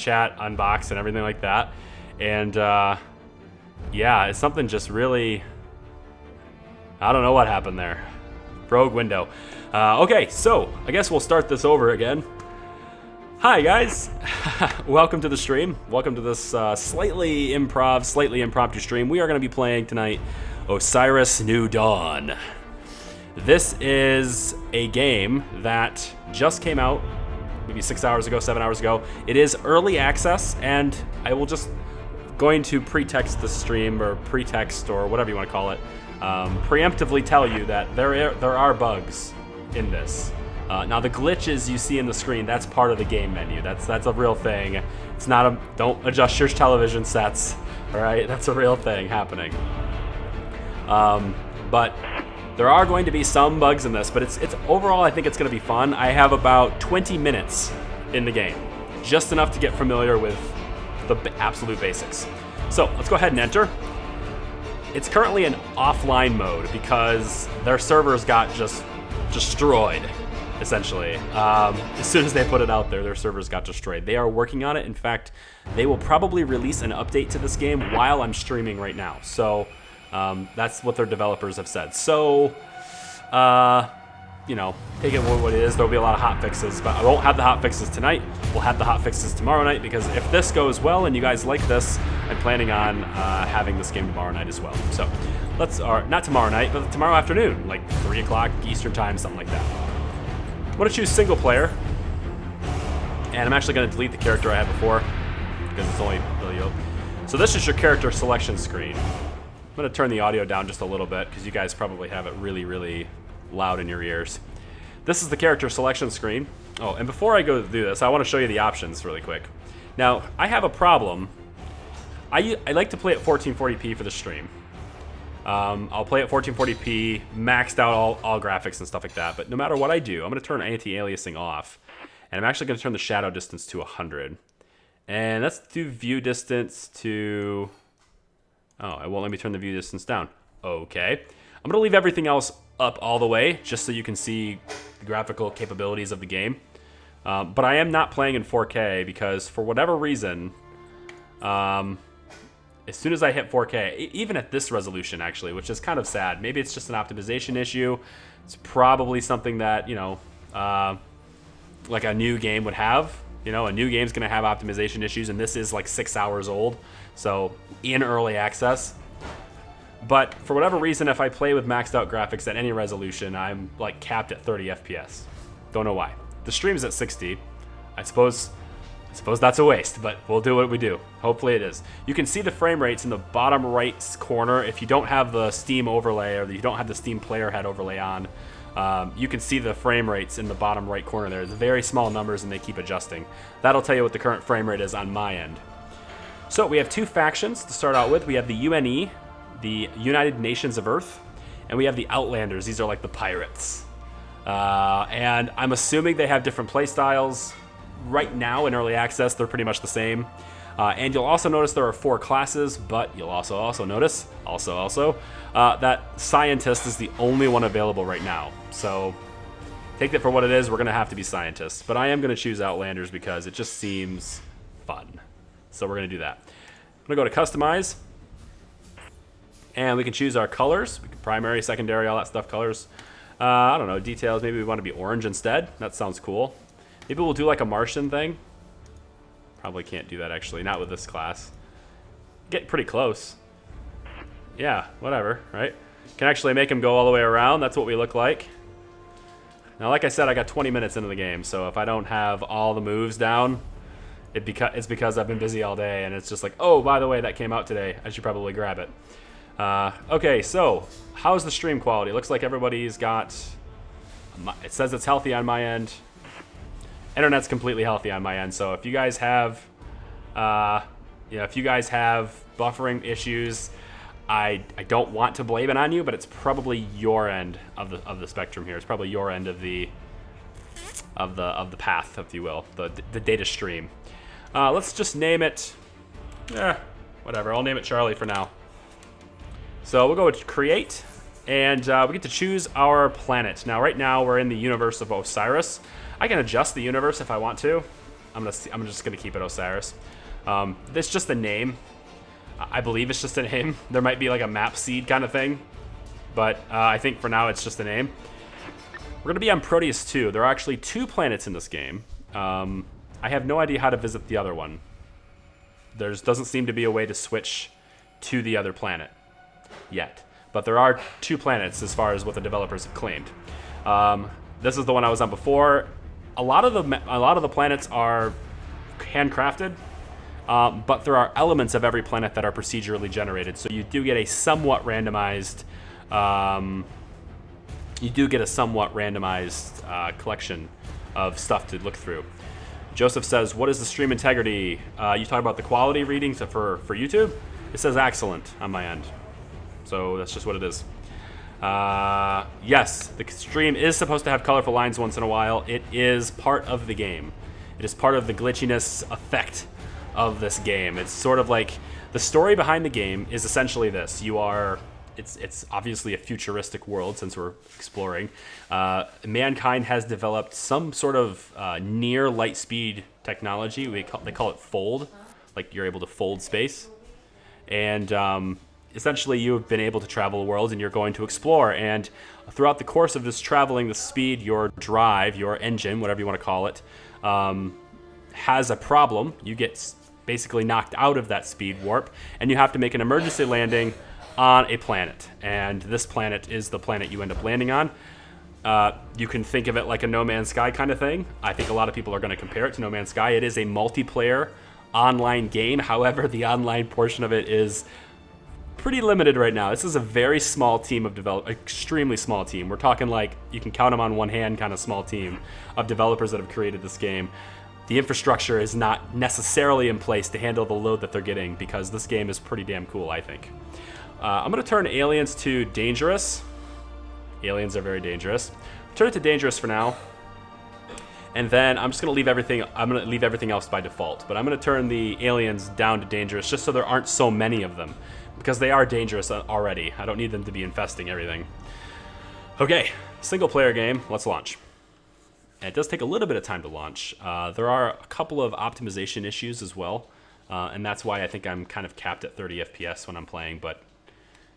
chat, unbox, and everything like that. And yeah, it's something just really, I don't know what happened there. Rogue window. Okay, so I guess we'll start this over again. Hi guys, welcome to the stream. Welcome to this slightly impromptu stream. We are going to be playing tonight Osiris New Dawn. This is a game that just came out maybe 6 hours ago, 7 hours ago. It is early access, and I will just going to pretext the stream, or pretext, or whatever you want to call it, preemptively tell you that there are bugs in this. Now the glitches you see in the screen, that's part of the game menu. That's a real thing. It's not a, don't adjust your television sets, all right? That's a real thing happening. But there are going to be some bugs in this, but it's overall, I think it's gonna be fun. I have about 20 minutes in the game, just enough to get familiar with the absolute basics. So let's go ahead and enter. It's currently in offline mode because their servers got just destroyed. Essentially, as soon as they put it out there, their servers got destroyed. They are working on it. In fact, they will probably release an update to this game while I'm streaming right now. So that's what their developers have said. So, you know, take it for what it is. There'll be a lot of hot fixes, but I won't have the hot fixes tonight. We'll have the hot fixes tomorrow night, because if this goes well and you guys like this, I'm planning on having this game tomorrow night as well. So let's, or not tomorrow night, but tomorrow afternoon, like 3 o'clock Eastern time, something like that. I'm going to choose single player, and I'm actually going to delete the character I had before because it's only really old. So this is your character selection screen. I'm going to turn the audio down just a little bit because you guys probably have it really, really loud in your ears. This is the character selection screen. Oh, and before I go do this, I want to show you the options really quick. Now, I have a problem. I like to play at 1440p for the stream. I'll play at 1440p, maxed out all graphics and stuff like that. But no matter what I do, I'm going to turn anti-aliasing off. And I'm actually going to turn the shadow distance to 100. And let's do view distance to... Oh, it won't let me turn the view distance down. Okay. I'm going to leave everything else up all the way, just so you can see the graphical capabilities of the game. But I am not playing in 4K because, for whatever reason... as soon as I hit 4K, even at this resolution actually, which is kind of sad. Maybe it's just an optimization issue. It's probably something that, you know, like a new game would have. You know, a new game's gonna have optimization issues, and this is like 6 hours old, so in early access. But for whatever reason, if I play with maxed out graphics at any resolution, I'm like capped at 30 FPS. Don't know why. The stream's at 60. I suppose that's a waste, but we'll do what we do. Hopefully it is. You can see the frame rates in the bottom right corner. If you don't have the Steam overlay, or you don't have the Steam player head overlay on, you can see the frame rates in the bottom right corner there. It's very small numbers, and they keep adjusting. That'll tell you what the current frame rate is on my end. So we have 2 factions to start out with. We have the UNE, the United Nations of Earth, and we have the Outlanders. These are like the pirates. And I'm assuming they have different play styles. Right now in early access, they're pretty much the same. And you'll also notice there are 4 classes, but you'll also notice that scientist is the only one available right now. So take that for what it is. We're going to have to be scientists, but I am going to choose Outlanders because it just seems fun. So we're going to do that. I'm going to go to customize, and we can choose our colors. We can primary, secondary, all that stuff, colors. I don't know, details. Maybe we want to be orange instead. That sounds cool. Maybe we'll do like a Martian thing. Probably can't do that actually, not with this class. Get pretty close. Yeah, whatever, right? Can actually make him go all the way around. That's what we look like. Now, like I said, I got 20 minutes into the game, so if I don't have all the moves down, it's because I've been busy all day, and it's just like, oh, by the way, that came out today. I should probably grab it. Okay, so how's the stream quality? Looks like everybody's got... It says it's healthy on my end. Internet's completely healthy on my end, so if you guys have, if you guys have buffering issues, I don't want to blame it on you, but it's probably your end of the spectrum here. It's probably your end of the path, if you will, the data stream. Let's just name it, whatever. I'll name it Charlie for now. So we'll go with create, and we get to choose our planet. Now, right now we're in the universe of Osiris. I can adjust the universe if I want to. I'm just gonna keep it Osiris. It's just a name. I believe it's just a name. There might be like a map seed kind of thing, but I think for now it's just a name. We're gonna be on Proteus 2. There are actually 2 planets in this game. I have no idea how to visit the other one. There doesn't seem to be a way to switch to the other planet yet. But there are 2 planets as far as what the developers have claimed. This is the one I was on before. A lot of the planets are handcrafted, but there are elements of every planet that are procedurally generated. So you do get a somewhat randomized. Collection of stuff to look through. Joseph says, "What is the stream integrity?" You talk about the quality readings for YouTube. It says excellent on my end, so that's just what it is. Yes, the stream is supposed to have colorful lines once in a while. It is part of the game. It is part of the glitchiness effect of this game. It's sort of like the story behind the game is essentially this. It's obviously a futuristic world since we're exploring. Mankind has developed some sort of near light speed technology. They call it fold, like you're able to fold space. And essentially you've been able to travel the world and you're going to explore. And throughout the course of this traveling, the speed, your drive, your engine, whatever you want to call it, has a problem. You get basically knocked out of that speed warp and you have to make an emergency landing on a planet, and this planet is the planet you end up landing on. You can think of it like a No Man's Sky kind of thing. I think a lot of people are going to compare it to No Man's Sky. It is a multiplayer online game. However, the online portion of it is pretty limited right now. This is a very small team of developers, extremely small team. We're talking like you can count them on one hand kind of small team of developers that have created this game. The infrastructure is not necessarily in place to handle the load that they're getting because this game is pretty damn cool, I think. I'm going to turn aliens to dangerous. Aliens are very dangerous. Turn it to dangerous for now. And then I'm just going to leave everything. I'm going to leave everything else by default. But I'm going to turn the aliens down to dangerous just so there aren't so many of them. Because they are dangerous already. I don't need them to be infesting everything. Okay, single player game. Let's launch. And it does take a little bit of time to launch. There are a couple of optimization issues as well. And that's why I think I'm kind of capped at 30 FPS when I'm playing. But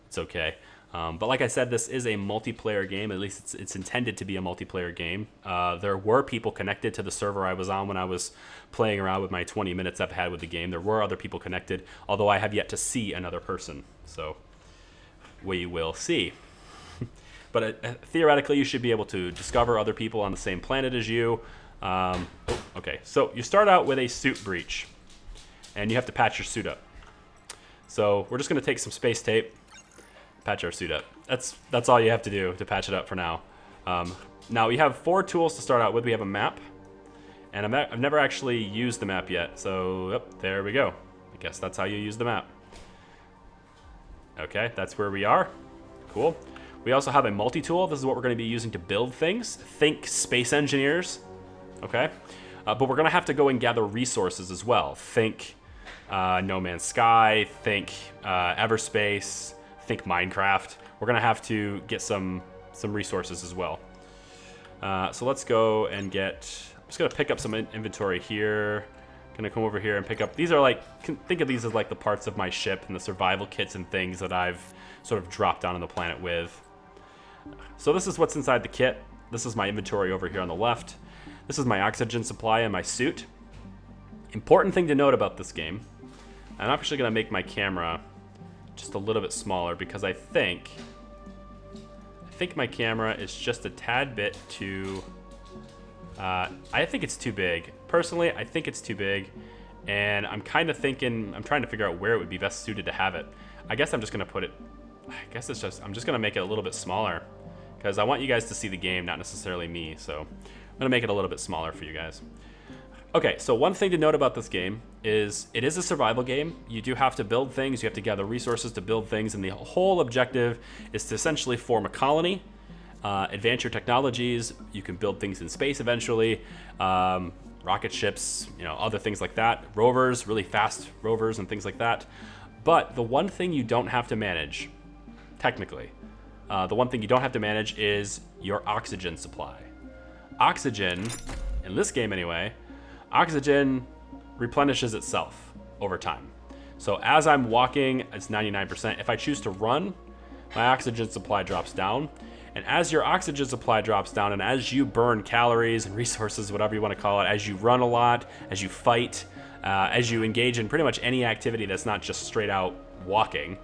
it's okay. But like I said, this is a multiplayer game. At least it's intended to be a multiplayer game. There were people connected to the server I was on when I was playing around with my 20 minutes I've had with the game. There were other people connected, although I have yet to see another person. So we will see. But theoretically, you should be able to discover other people on the same planet as you. Okay, so you start out with a suit breach, and you have to patch your suit up. So we're just going to take some space tape. Patch our suit up. That's all you have to do to patch it up for now. Now we have 4 tools to start out with. We have a map, and I've never actually used the map yet. So yep, there we go. I guess that's how you use the map. Okay, that's where we are. Cool. We also have a multi-tool. This is what we're going to be using to build things. Think space engineers. Okay, but we're going to have to go and gather resources as well. Think No Man's Sky. Think Everspace. Think Minecraft. We're gonna have to get some resources as well. So let's go and get. I'm just gonna pick up some inventory here. Gonna come over here and pick up. These are like, think of these as like the parts of my ship and the survival kits and things that I've sort of dropped down on the planet with. So this is what's inside the kit. This is my inventory over here on the left. This is my oxygen supply and my suit. Important thing to note about this game. I'm actually gonna make my camera just a little bit smaller because I think my camera is just a tad bit too I think it's too big. Personally, I think it's too big, and I'm trying to figure out where it would be best suited to have it. I guess I'm just gonna I'm just gonna make it a little bit smaller because I want you guys to see the game, not necessarily me. So I'm gonna make it a little bit smaller for you guys. Okay, so one thing to note about this game is it is a survival game. You do have to build things, you have to gather resources to build things, and the whole objective is to essentially form a colony, advance your technologies. You can build things in space eventually, rocket ships, other things like that, rovers, really fast rovers and things like that. But the one thing you don't have to manage, technically, is your oxygen supply. Oxygen, in this game anyway, oxygen replenishes itself over time. So as I'm walking, it's 99%. If I choose to run, my oxygen supply drops down. And as your oxygen supply drops down, and as you burn calories and resources, whatever you want to call it, as you run a lot, as you fight, as you engage in pretty much any activity that's not just straight out walking,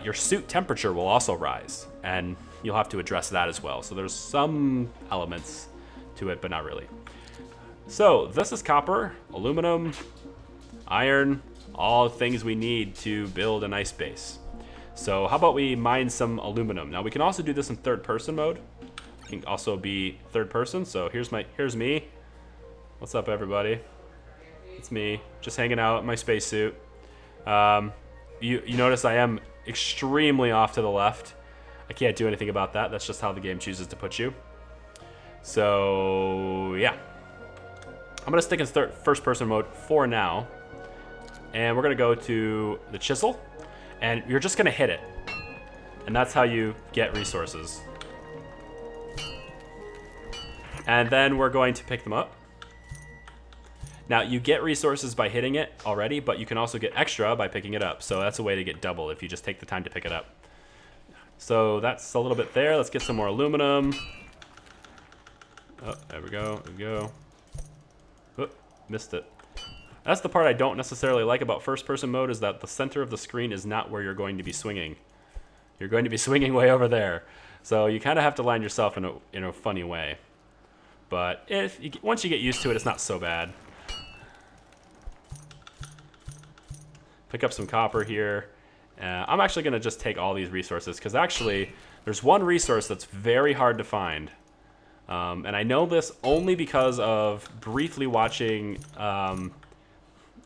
your suit temperature will also rise, and you'll have to address that as well. So there's some elements to it, but not really. So this is copper, aluminum, iron, all things we need to build a nice base. So how about we mine some aluminum? Now we can also do this in third person mode. It can also be third person. So here's me. What's up, everybody? It's me, just hanging out in my spacesuit. You notice I am extremely off to the left. I can't do anything about that. That's just how the game chooses to put you. So yeah, I'm gonna stick in first person mode for now. And we're gonna go to the chisel, and you're just gonna hit it. And that's how you get resources. And then we're going to pick them up. Now you get resources by hitting it already, but you can also get extra by picking it up. So that's a way to get double if you just take the time to pick it up. So that's a little bit there. Let's get some more aluminum. Oh, there we go, there we go. Oh, missed it. That's the part I don't necessarily like about first-person mode, is that the center of the screen is not where you're going to be swinging. You're going to be swinging way over there. So you kind of have to line yourself in a funny way. But once you get used to it, it's not so bad. Pick up some copper here. I'm actually going to just take all these resources, because actually there's one resource that's very hard to find. And I know this only because of briefly watching...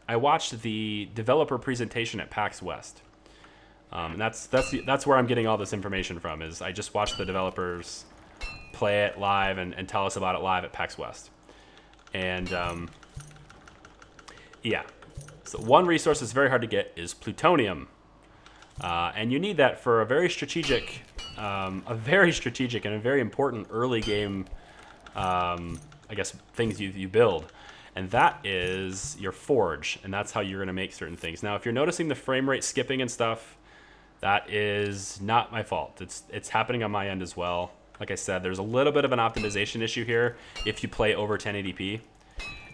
I watched the developer presentation at PAX West. And that's where I'm getting all this information from, is I just watched the developers play it live and tell us about it live at PAX West. And yeah, so one resource that's very hard to get is plutonium. And you need that for a very strategic and a very important early game, I guess, things you build. And that is your forge, and that's how you're going to make certain things. Now, if you're noticing the frame rate skipping and stuff, that is not my fault. It's happening on my end as well. Like I said, there's a little bit of an optimization issue here if you play over 1080p.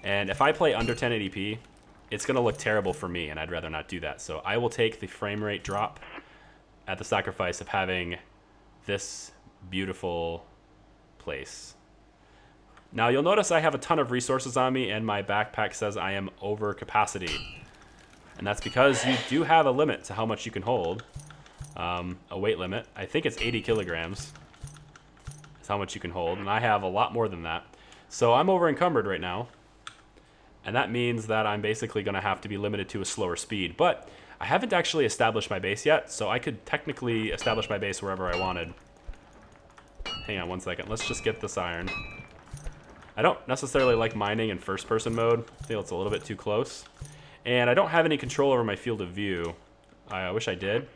And if I play under 1080p, it's going to look terrible for me, and I'd rather not do that. So I will take the frame rate drop at the sacrifice of having this beautiful place. Now you'll notice I have a ton of resources on me, and my backpack says I am over capacity. And that's because you do have a limit to how much you can hold. A weight limit. I think it's 80 kilograms. Is how much you can hold, and I have a lot more than that. So I'm over encumbered right now. And that means that I'm basically going to have to be limited to a slower speed. But I haven't actually established my base yet, so I could technically establish my base wherever I wanted. Hang on one second. Let's just get this iron. I don't necessarily like mining in first-person mode. I feel it's a little bit too close. And I don't have any control over my field of view. I wish I did.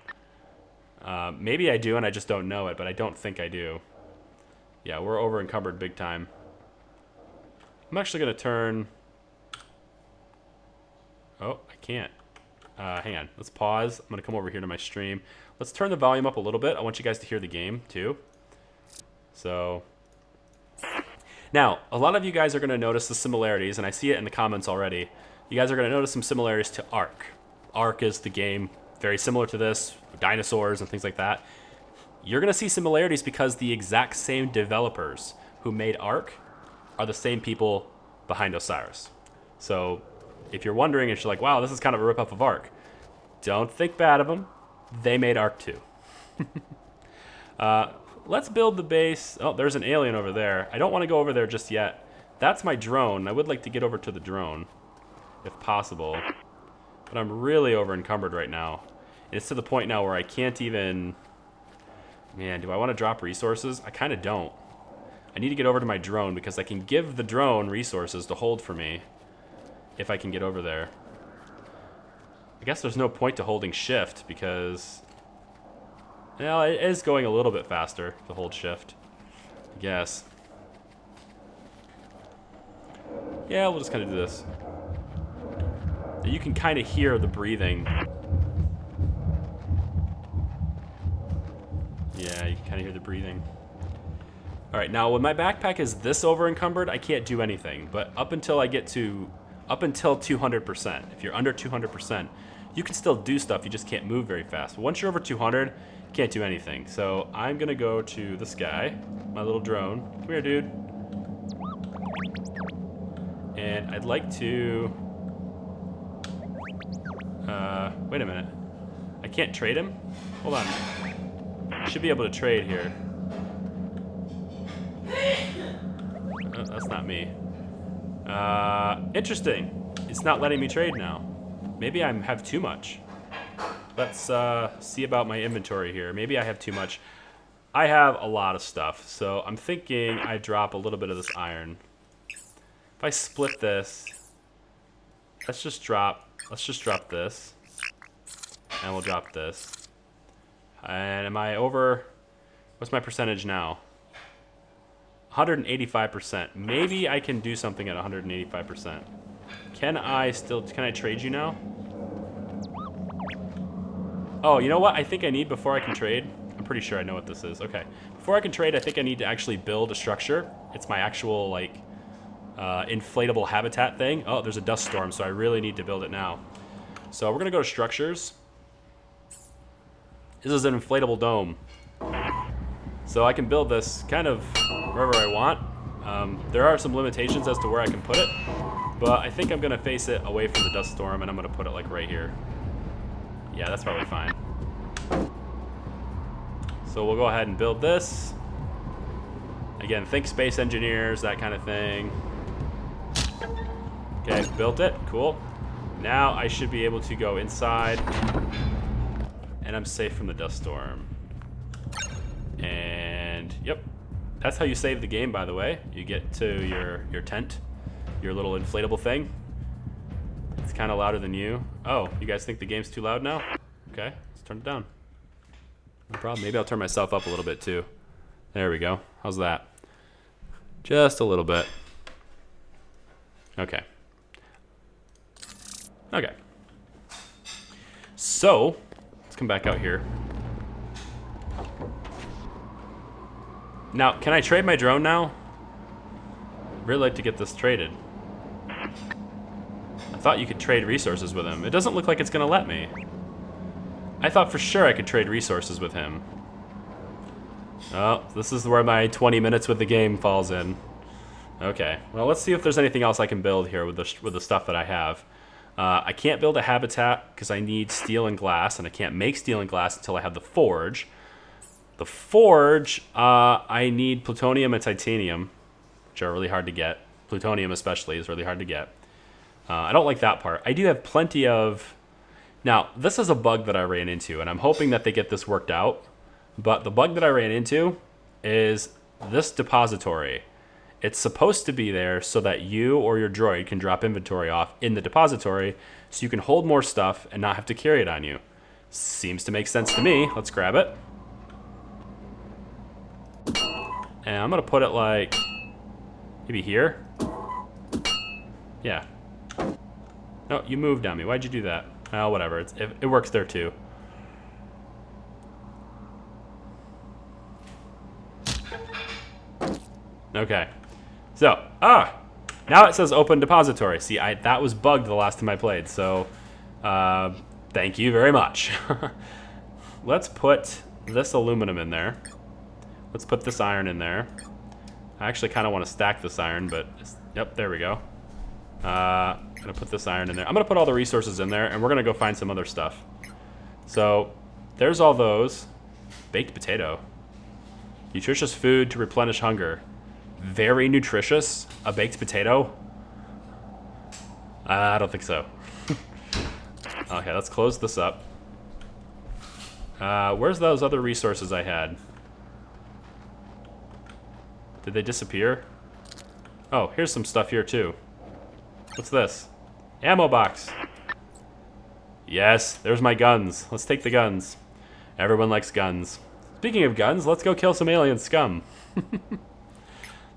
Maybe I do and I just don't know it, but I don't think I do. Yeah, we're over encumbered big time. I'm actually going to turn... Oh, I can't. Hang on. Let's pause. I'm going to come over here to my stream. Let's turn the volume up a little bit. I want you guys to hear the game, too. So... Now, a lot of you guys are going to notice the similarities, and I see it in the comments already. You guys are going to notice some similarities to Ark. Ark is the game very similar to this, dinosaurs and things like that. You're going to see similarities because the exact same developers who made Ark are the same people behind Osiris. So if you're wondering and you're like, wow, this is kind of a ripoff of Ark, don't think bad of them. They made Ark too. Let's build the base. Oh, there's an alien over there. I don't want to go over there just yet. That's my drone. I would like to get over to the drone, if possible. But I'm really over encumbered right now. And it's to the point now where I can't even... Man, do I want to drop resources? I kind of don't. I need to get over to my drone because I can give the drone resources to hold for me if I can get over there. I guess there's no point to holding shift because... Well, it is going a little bit faster to hold shift, I guess. Yeah, we'll just kind of do this. You can kind of hear the breathing. Yeah, you can kind of hear the breathing. All right, now when my backpack is this over encumbered, I can't do anything. But up until 200%, if you're under 200%, you can still do stuff. You just can't move very fast. But once you're over 200, you can't do anything. So I'm gonna go to this guy, my little drone. Come here, dude. And I'd like to. Wait a minute. I can't trade him? Hold on. I should be able to trade here. Oh, that's not me. Interesting. It's not letting me trade now. Maybe I have too much. Let's see about my inventory here. Maybe I have too much. I have a lot of stuff, so I'm thinking I drop a little bit of this iron. If I split this, let's just drop this. And we'll drop this. And am I over? What's my percentage now? 185%. Maybe I can do something at 185%. Can I trade you now? Oh, you know what I think I need before I can trade? I'm pretty sure I know what this is. Okay. Before I can trade, I think I need to actually build a structure. It's my actual, like, inflatable habitat thing. Oh, there's a dust storm, so I really need to build it now. So we're going to go to structures. This is an inflatable dome. So I can build this kind of wherever I want. There are some limitations as to where I can put it, but I think I'm going to face it away from the dust storm, and I'm going to put it like right here. Yeah, that's probably fine. So we'll go ahead and build this. Again, think space engineers, that kind of thing. Okay, built it. Cool. Now I should be able to go inside, and I'm safe from the dust storm. And yep, that's how you save the game, by the way. You get to your tent, your little inflatable thing. It's kind of louder than you. Oh, you guys think the game's too loud now? Okay, let's turn it down. No problem. Maybe I'll turn myself up a little bit too. There we go. How's that? Just a little bit. Okay. Okay. So, let's come back out here. Now, can I trade my drone now? I'd really like to get this traded. I thought you could trade resources with him. It doesn't look like it's gonna let me. I thought for sure I could trade resources with him. Oh, this is where my 20 minutes with the game falls in. Okay, well, let's see if there's anything else I can build here with the stuff that I have. I can't build a habitat because I need steel and glass, and I can't make steel and glass until I have the forge. The forge, I need plutonium and titanium, which are really hard to get. Plutonium especially is really hard to get. I don't like that part. I do have plenty of... Now, this is a bug that I ran into, and I'm hoping that they get this worked out. But the bug that I ran into is this depository. It's supposed to be there so that you or your droid can drop inventory off in the depository so you can hold more stuff and not have to carry it on you. Seems to make sense to me. Let's grab it. And I'm going to put it like maybe here. Yeah. No, you moved on me. Why'd you do that? Oh, whatever. It works there too. Okay. So, now it says open depository. See, that was bugged the last time I played, so thank you very much. Let's put this aluminum in there. Let's put this iron in there. I actually kind of want to stack this iron, but yep, there we go. I'm gonna put this iron in there. I'm gonna put all the resources in there, and we're gonna go find some other stuff. So, there's all those. Baked potato. Nutritious food to replenish hunger. Very nutritious. A baked potato? I don't think so. Okay, let's close this up. Where's those other resources I had? Did they disappear? Oh, here's some stuff here too. What's this? Ammo box. Yes, there's my guns. Let's take the guns. Everyone likes guns. Speaking of guns, let's go kill some alien scum.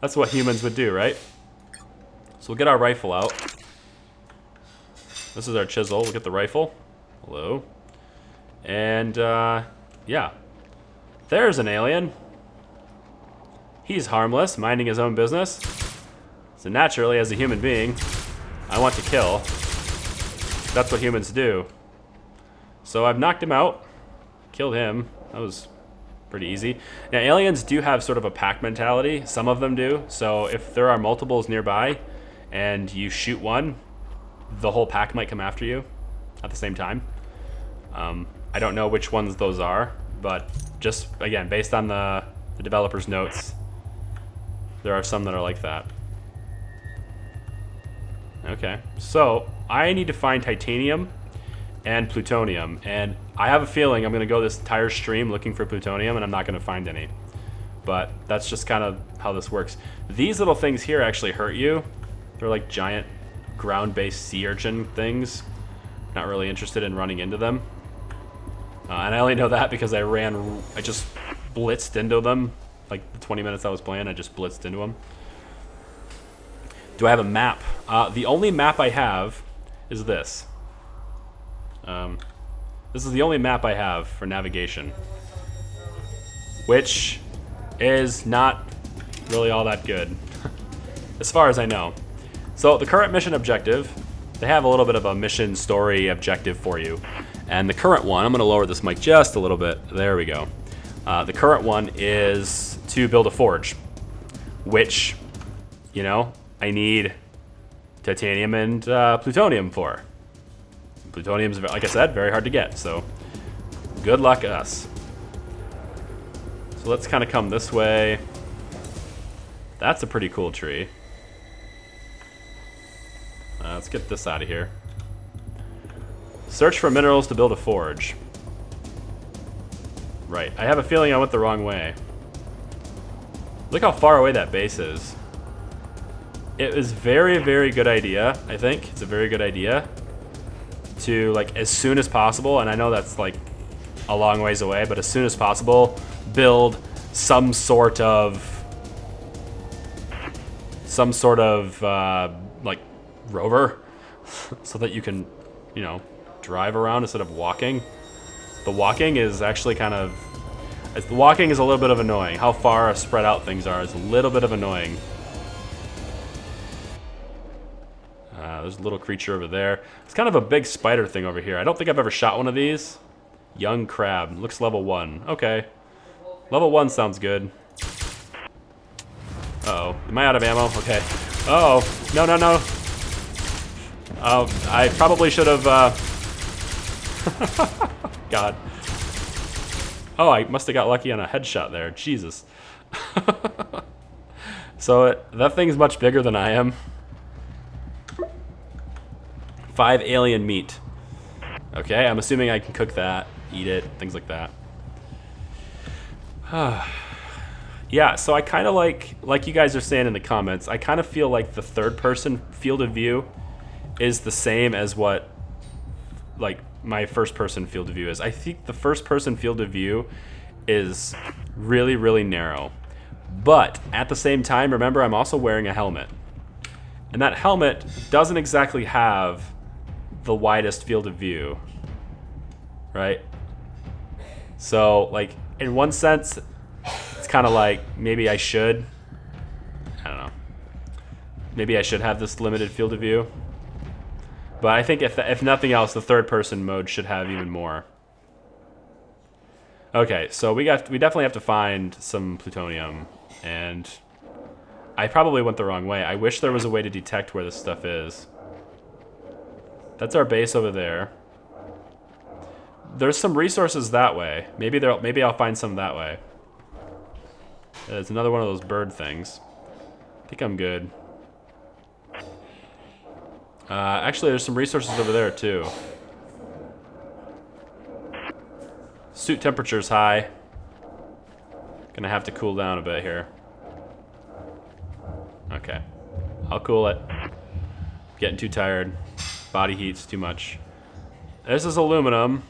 That's what humans would do, right? So we'll get our rifle out. This is our chisel. We'll get the rifle. Hello. And, yeah. There's an alien. He's harmless, minding his own business. So naturally, as a human being, I want to kill. That's what humans do. So I've knocked him out. Killed him. That was pretty easy. Now, aliens do have sort of a pack mentality. Some of them do. So if there are multiples nearby and you shoot one, the whole pack might come after you at the same time. I don't know which ones those are, but just, again, based on the developer's notes, there are some that are like that. Okay, so I need to find titanium and plutonium, and I have a feeling I'm going to go this entire stream looking for plutonium, and I'm not going to find any. But that's just kind of how this works. These little things here actually hurt you. They're like giant ground-based sea urchin things. Not really interested in running into them. And I only know that because I just blitzed into them. Like the 20 minutes I was playing, I just blitzed into them. Do I have a map? The only map I have is this. This is the only map I have for navigation, which is not really all that good, as far as I know. So the current mission objective, they have a little bit of a mission story objective for you. And the current one, I'm going to lower this mic just a little bit. There we go. The current one is to build a forge, which, you know, I need titanium and plutonium for. Plutonium's, like I said, very hard to get, so good luck us. So let's kind of come this way. That's a pretty cool tree. Let's get this out of here. Search for minerals to build a forge. Right, I have a feeling I went the wrong way. Look how far away that base is. It is very, very good idea, I think. It's a very good idea to, like, as soon as possible, and I know that's, like, a long ways away, but as soon as possible, build some sort of, like, rover so that you can, you know, drive around instead of walking. The walking is actually kind of, the walking is a little bit of annoying. How far spread out things are is a little bit of annoying. There's a little creature over there. It's kind of a big spider thing over here. I don't think I've ever shot one of these. Young crab. Looks level 1. Okay. Level 1 sounds good. Uh-oh. Am I out of ammo? Okay. Uh-oh. No, no, no. Oh, I probably should have, God. Oh, I must have got lucky on a headshot there. Jesus. So that thing's much bigger than I am. 5 alien meat. Okay, I'm assuming I can cook that, eat it, things like that. Yeah, so I kind of like you guys are saying in the comments, I kind of feel like the third person field of view is the same as what, like, my first person field of view is. I think the first person field of view is really, really narrow. But at the same time, remember, I'm also wearing a helmet. And that helmet doesn't exactly have the widest field of view, right? So, like, in one sense, it's kind of like maybe I should, I don't know, maybe I should have this limited field of view. But I think if nothing else, the third person mode should have even more. Okay, so we definitely have to find some plutonium, and I probably went the wrong way. I wish there was a way to detect where this stuff is. That's our base over there. There's some resources that way. Maybe I'll find some that way. It's another one of those bird things. I think I'm good. Actually, there's some resources over there too. Suit temperature's high. Gonna have to cool down a bit here. Okay, I'll cool it. Getting too tired. Body heat's too much. This is aluminum.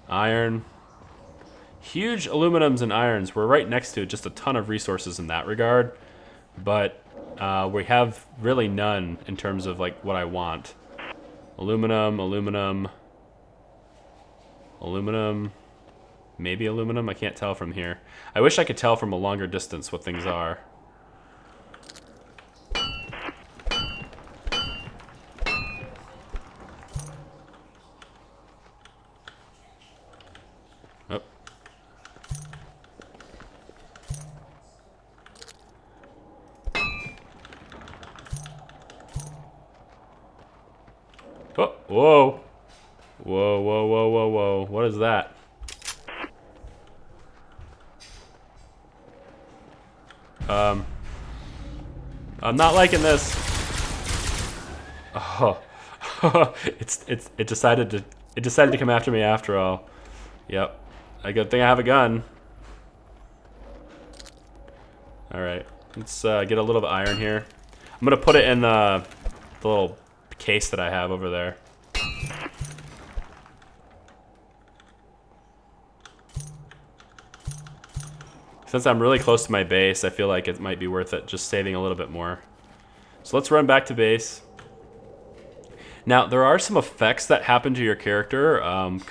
Iron. Huge aluminums and irons. We're right next to just a ton of resources in that regard. but we have really none in terms of like what I want. Aluminum, aluminum, aluminum, maybe aluminum. I can't tell from here. I wish I could tell from a longer distance what things are. Oh, whoa. Whoa, whoa, whoa, whoa, whoa. What is that? I'm not liking this. Oh. it decided to come after me after all. Yep. A good thing I have a gun. Alright. Let's get a little bit of iron here. I'm gonna put it in the little case that I have over there. Since I'm really close to my base, I feel like it might be worth it just saving a little bit more. So let's run back to base. Now, there are some effects that happen to your character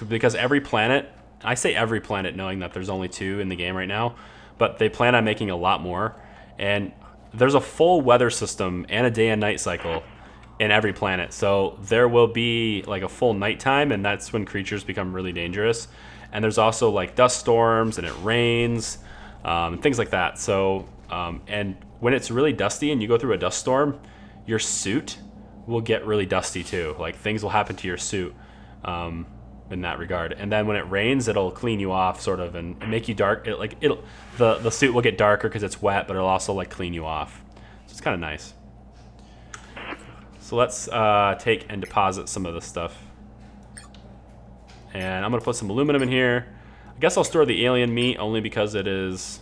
because every planet, I say every planet knowing that there's only 2 in the game right now, but they plan on making a lot more. And there's a full weather system and a day and night cycle in every planet. So there will be like a full nighttime, and that's when creatures become really dangerous. And there's also like dust storms, and it rains, and things like that. So, and when it's really dusty and you go through a dust storm, your suit will get really dusty too. Like things will happen to your suit in that regard. And then when it rains, it'll clean you off sort of and make you dark. The suit will get darker because it's wet, but it'll also like clean you off. So it's kind of nice. So let's take and deposit some of this stuff. And I'm gonna put some aluminum in here. I guess I'll store the alien meat only because it is...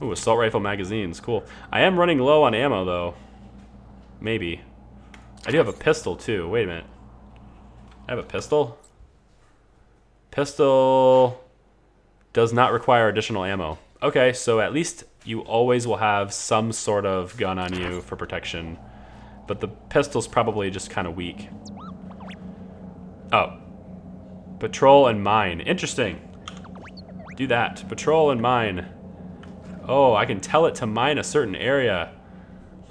Ooh, assault rifle magazines, cool. I am running low on ammo though. Maybe. I do have a pistol too, wait a minute. I have a pistol? Pistol does not require additional ammo. Okay, so at least you always will have some sort of gun on you for protection. But the pistol's probably just kind of weak. Oh. Patrol and mine. Interesting. Do that. Patrol and mine. Oh, I can tell it to mine a certain area.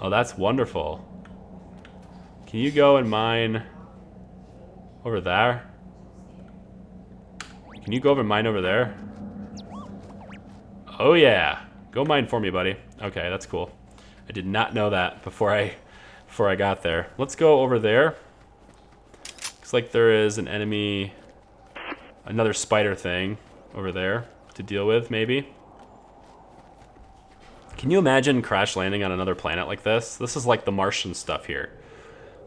Oh, that's wonderful. Can you go and mine over there? Can you go over and mine over there? Oh yeah. Go mine for me, buddy. Okay, that's cool. I did not know that before I got there. Let's go over there. Looks like there is an enemy, another spider thing over there to deal with, maybe. Can you imagine crash landing on another planet like this? This is like the Martian stuff here.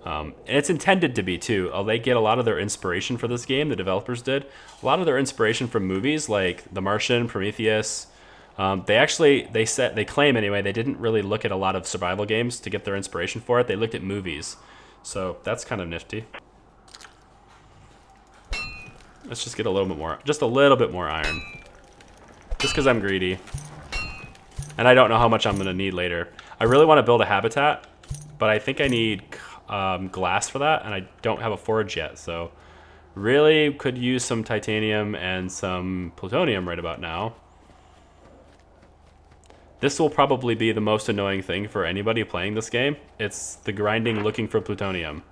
And it's intended to be too. They get a lot of their inspiration for this game, the developers did. A lot of their inspiration from movies like The Martian, Prometheus. They claim anyway, they didn't really look at a lot of survival games to get their inspiration for it. They looked at movies. So that's kind of nifty. Let's just get a little bit more, just a little bit more iron. Just because I'm greedy. And I don't know how much I'm going to need later. I really want to build a habitat, but I think I need glass for that, and I don't have a forge yet, so really could use some titanium and some plutonium right about now. This will probably be the most annoying thing for anybody playing this game. It's the grinding looking for plutonium.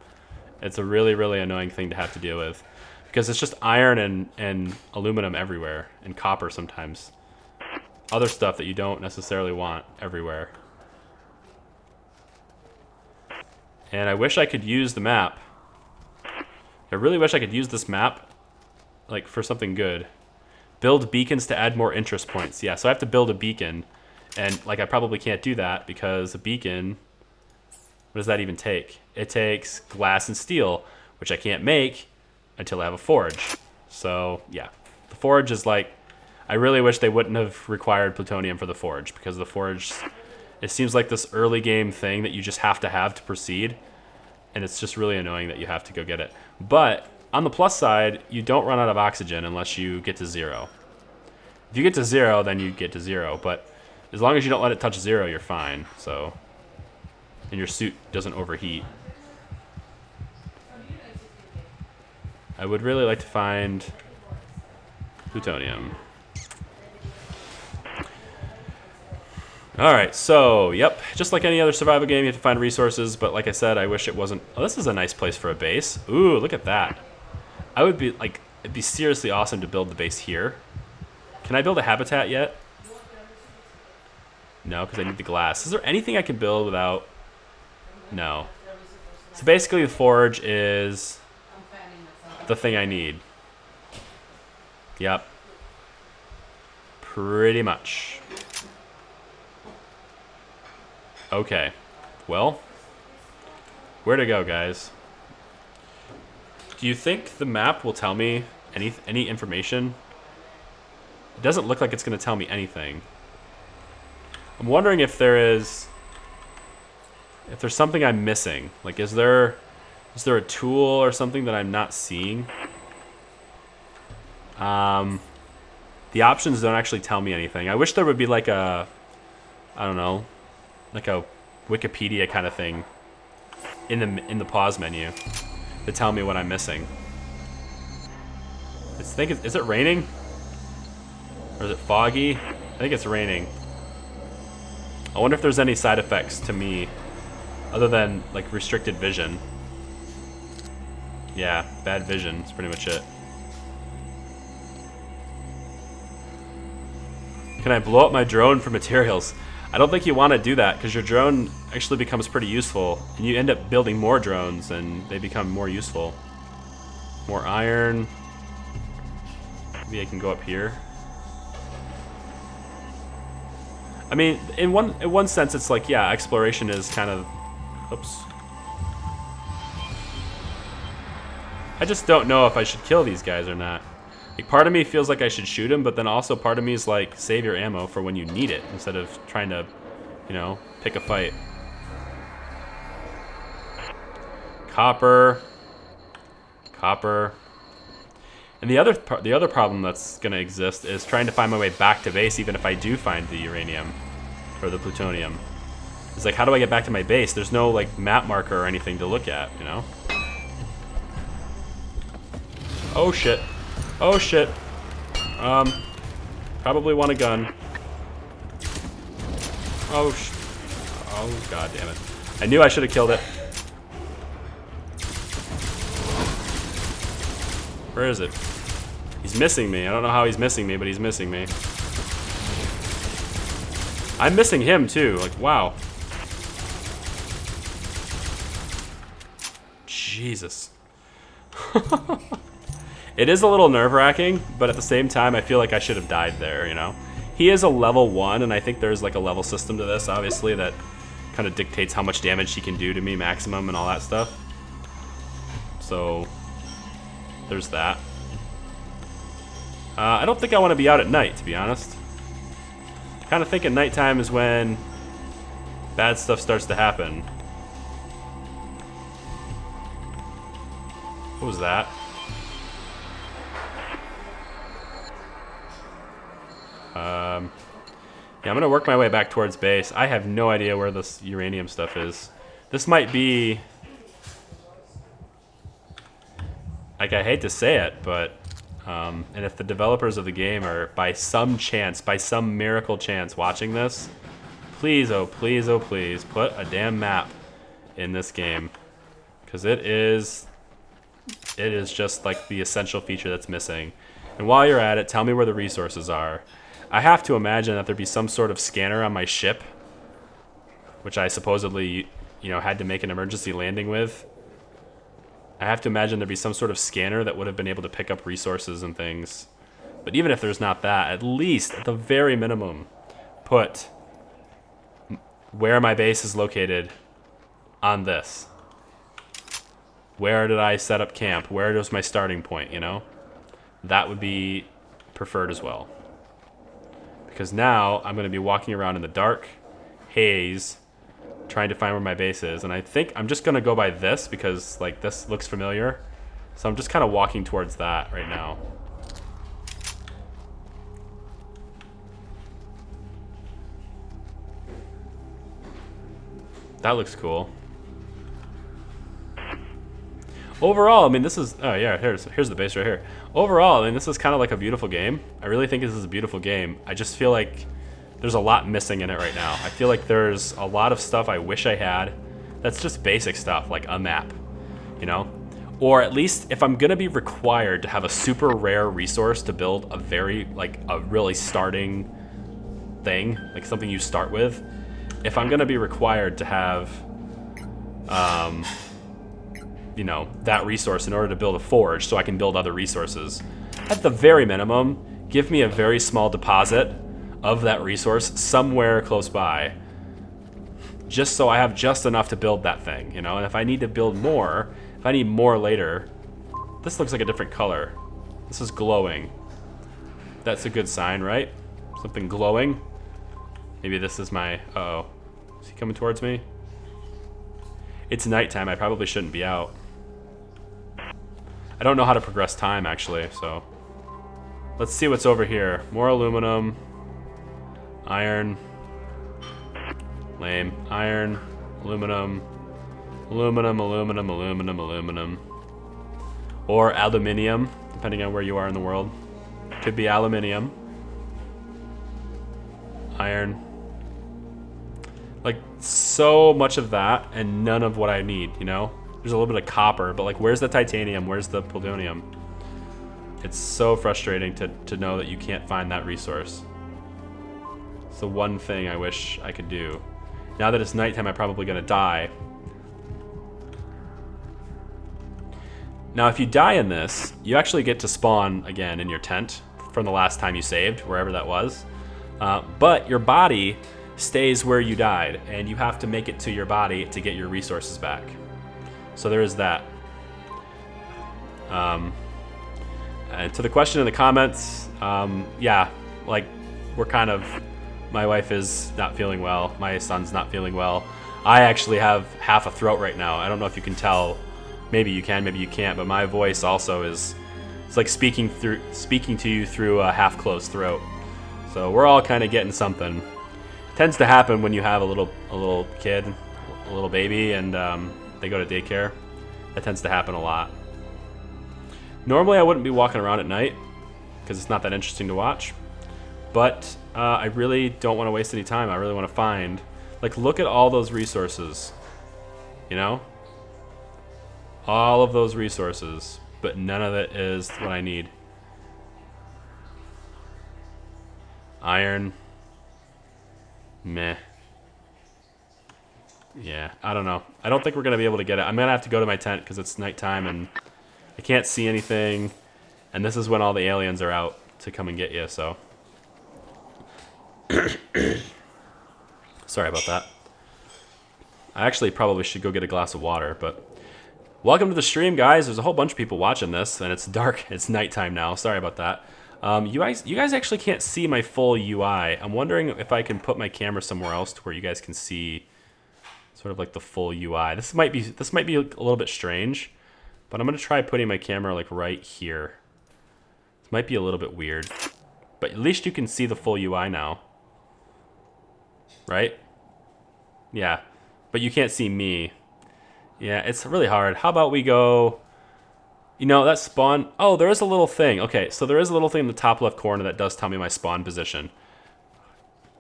It's a really, really annoying thing to have to deal with because it's just iron and aluminum everywhere, and copper sometimes. Other stuff that you don't necessarily want everywhere. And I wish I could use the map. I really wish I could use this map like for something good. Build beacons to add more interest points. Yeah, so I have to build a beacon. And like I probably can't do that because a beacon, what does that even take? It takes glass and steel, which I can't make until I have a forge. So yeah, the forge is like, I really wish they wouldn't have required plutonium for the forge because the forge, it seems like this early game thing that you just have to proceed. And it's just really annoying that you have to go get it. But on the plus side, you don't run out of oxygen unless you get to 0. If you get to 0, then you get to 0. But As long as you don't let it touch 0, you're fine. So, and your suit doesn't overheat. I would really like to find plutonium. Alright, so, yep. Just like any other survival game, you have to find resources, but like I said, I wish it wasn't... Oh, this is a nice place for a base. Ooh, look at that. I would be, like... It'd be seriously awesome to build the base here. Can I build a habitat yet? No, because I need the glass. Is there anything I can build without... No. So basically the forge is the thing I need. Yep. Pretty much. Okay. Well, where to go, guys? Do you think the map will tell me any information? It doesn't look like it's going to tell me anything. I'm wondering if there's something I'm missing. Like, is there a tool or something that I'm not seeing? The options don't actually tell me anything. I wish there would be like a, I don't know, like a Wikipedia kind of thing in the pause menu to tell me what I'm missing. Is it raining? Or is it foggy? I think it's raining. I wonder if there's any side effects to me other than like restricted vision. Yeah, bad vision is pretty much it. Can I blow up my drone for materials? I don't think you want to do that because your drone actually becomes pretty useful and you end up building more drones and they become more useful. More iron. Maybe I can go up here. I mean, in one sense, it's like, yeah, exploration is kind of... Oops. I just don't know if I should kill these guys or not. Like, part of me feels like I should shoot him, but then also part of me is like, save your ammo for when you need it, instead of trying to, you know, pick a fight. Copper. Copper. And the other problem that's going to exist is trying to find my way back to base, even if I do find the uranium or the plutonium. It's like, how do I get back to my base? There's no like map marker or anything to look at, you know? Oh shit. Oh shit. Probably want a gun. Oh god damn it. I knew I should have killed it. Where is it? He's missing me. I don't know how he's missing me, but he's missing me. I'm missing him too. Like, wow. Jesus. It is a little nerve-wracking, but at the same time, I feel like I should have died there, you know? He is a level 1, and I think there's like a level system to this, obviously, that kind of dictates how much damage he can do to me, maximum, and all that stuff. So, there's that. I don't think I want to be out at night, to be honest. I kind of think at nighttime is when bad stuff starts to happen. What was that? Yeah, I'm gonna work my way back towards base. I have no idea where this uranium stuff is. This might be... Like, I hate to say it, but... and if the developers of the game are, by some chance, by some miracle chance, watching this, please, oh please, oh please, put a damn map in this game. Because it is just like the essential feature that's missing. And while you're at it, tell me where the resources are. I have to imagine that there'd be some sort of scanner on my ship, which I supposedly, you know, had to make an emergency landing with. I have to imagine there'd be some sort of scanner that would have been able to pick up resources and things. But even if there's not that, at least, at the very minimum, put where my base is located on this. Where did I set up camp? Where was my starting point, you know? That would be preferred as well. Because now I'm going to be walking around in the dark haze trying to find where my base is. And I think I'm just going to go by this because like this looks familiar. So I'm just kind of walking towards that right now. That looks cool. Overall, I mean, this is... Oh, yeah, here's the base right here. Overall, I mean, this is kind of like a beautiful game. I really think this is a beautiful game. I just feel like there's a lot missing in it right now. I feel like there's a lot of stuff I wish I had that's just basic stuff, like a map, you know? Or at least if I'm going to be required to have a super rare resource to build a very, like, a really starting thing, like something you start with, if I'm going to be required to have... you know, that resource in order to build a forge so I can build other resources. At the very minimum, give me a very small deposit of that resource somewhere close by, just so I have just enough to build that thing, you know? And if I need to build more, if I need more later, this looks like a different color. This is glowing. That's a good sign, right? Something glowing. Maybe this is my, uh-oh. Is he coming towards me? It's nighttime, I probably shouldn't be out. I don't know how to progress time, actually, so... Let's see what's over here. More aluminum. Iron. Lame. Iron. Aluminum. Aluminum, aluminum, aluminum, aluminum. Or aluminium, depending on where you are in the world. Could be aluminium. Iron. Like, so much of that and none of what I need, you know? There's a little bit of copper, but like, where's the titanium? Where's the plutonium? It's so frustrating to know that you can't find that resource. It's the one thing I wish I could do. Now that it's nighttime, I'm probably gonna die. Now, if you die in this, you actually get to spawn again in your tent from the last time you saved, wherever that was. But your body stays where you died, and you have to make it to your body to get your resources back. So there is that. And to the question in the comments, yeah, like, we're kind of, my wife is not feeling well, my son's not feeling well. I actually have half a throat right now. I don't know if you can tell. Maybe you can, maybe you can't, but my voice also is, it's like speaking to you through a half-closed throat. So we're all kind of getting something. It tends to happen when you have a little kid, a little baby, and they go to daycare. That tends to happen a lot. Normally I wouldn't be walking around at night because it's not that interesting to watch, but I really don't want to waste any time. I really want to find, like, look at all those resources, you know? All of those resources, but none of it is what I need. Iron. Meh. Yeah, I don't know. I don't think we're going to be able to get it. I'm going to have to go to my tent because it's nighttime and I can't see anything. And this is when all the aliens are out to come and get you, so. Sorry about that. I actually probably should go get a glass of water, but... Welcome to the stream, guys. There's a whole bunch of people watching this, and it's dark. It's nighttime now. Sorry about that. You guys actually can't see my full UI. I'm wondering if I can put my camera somewhere else to where you guys can see sort of like the full UI. This might be a little bit strange, but I'm gonna try putting my camera like right here. This might be a little bit weird, but at least you can see the full UI now, right? Yeah, but you can't see me. Yeah, it's really hard. How about we go, you know, that spawn, oh, there is a little thing. Okay, so there is a little thing in the top left corner that does tell me my spawn position.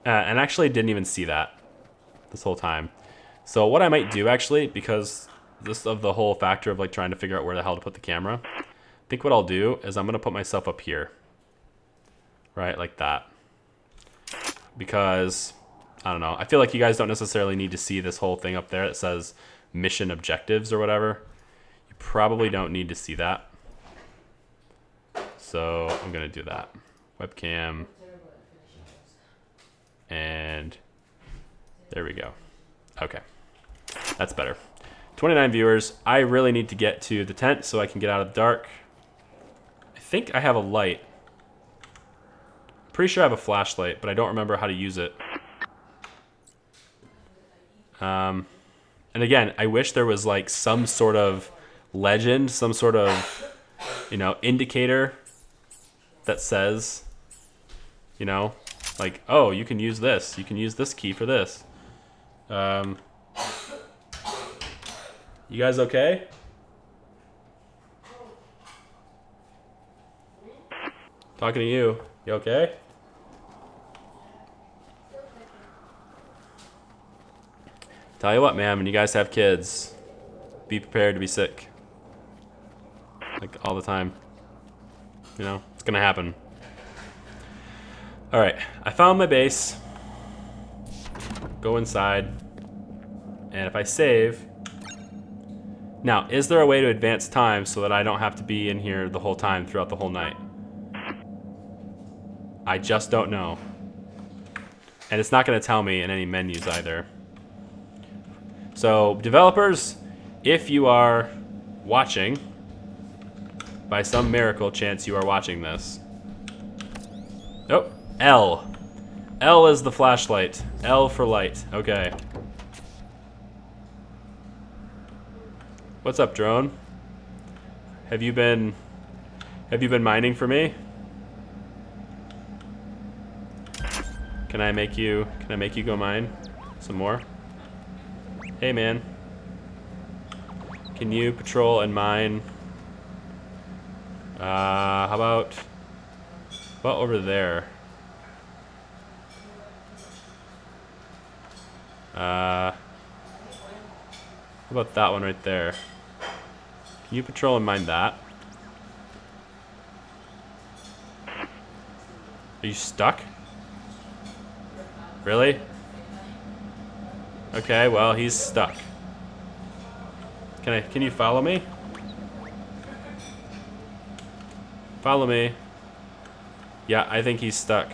And actually didn't even see that this whole time. So what I might do actually, because this of the whole factor of like trying to figure out where the hell to put the camera, I think what I'll do is I'm gonna put myself up here. Right, like that. Because, I don't know, I feel like you guys don't necessarily need to see this whole thing up there that says mission objectives or whatever. You probably don't need to see that. So I'm gonna do that. Webcam. And there we go. Okay, that's better. 29 viewers. I really need to get to the tent so I can get out of the dark. I think I have a light. Pretty sure I have a flashlight, but I don't remember how to use it. And again, I wish there was like some sort of legend, some sort of, you know, indicator that says, you know, like, oh, you can use this. You can use this key for this. You guys okay? Talking to you. You okay? Tell you what, man, when you guys have kids, be prepared to be sick. Like, all the time. You know, it's gonna happen. Alright, I found my base. Go inside. And if I save... Now, is there a way to advance time so that I don't have to be in here the whole time throughout the whole night? I just don't know. And it's not gonna tell me in any menus either. So, developers, if you are watching, by some miracle chance you are watching this. Oh, L. L is the flashlight. L for light. Okay. What's up, drone? Have you been mining for me? Can I make you go mine some more? Hey, man. Can you patrol and mine? How about over there? How about that one right there? Can you patrol and mine that? Are you stuck? Really? Okay, well, he's stuck. Can you follow me? Follow me. Yeah, I think he's stuck.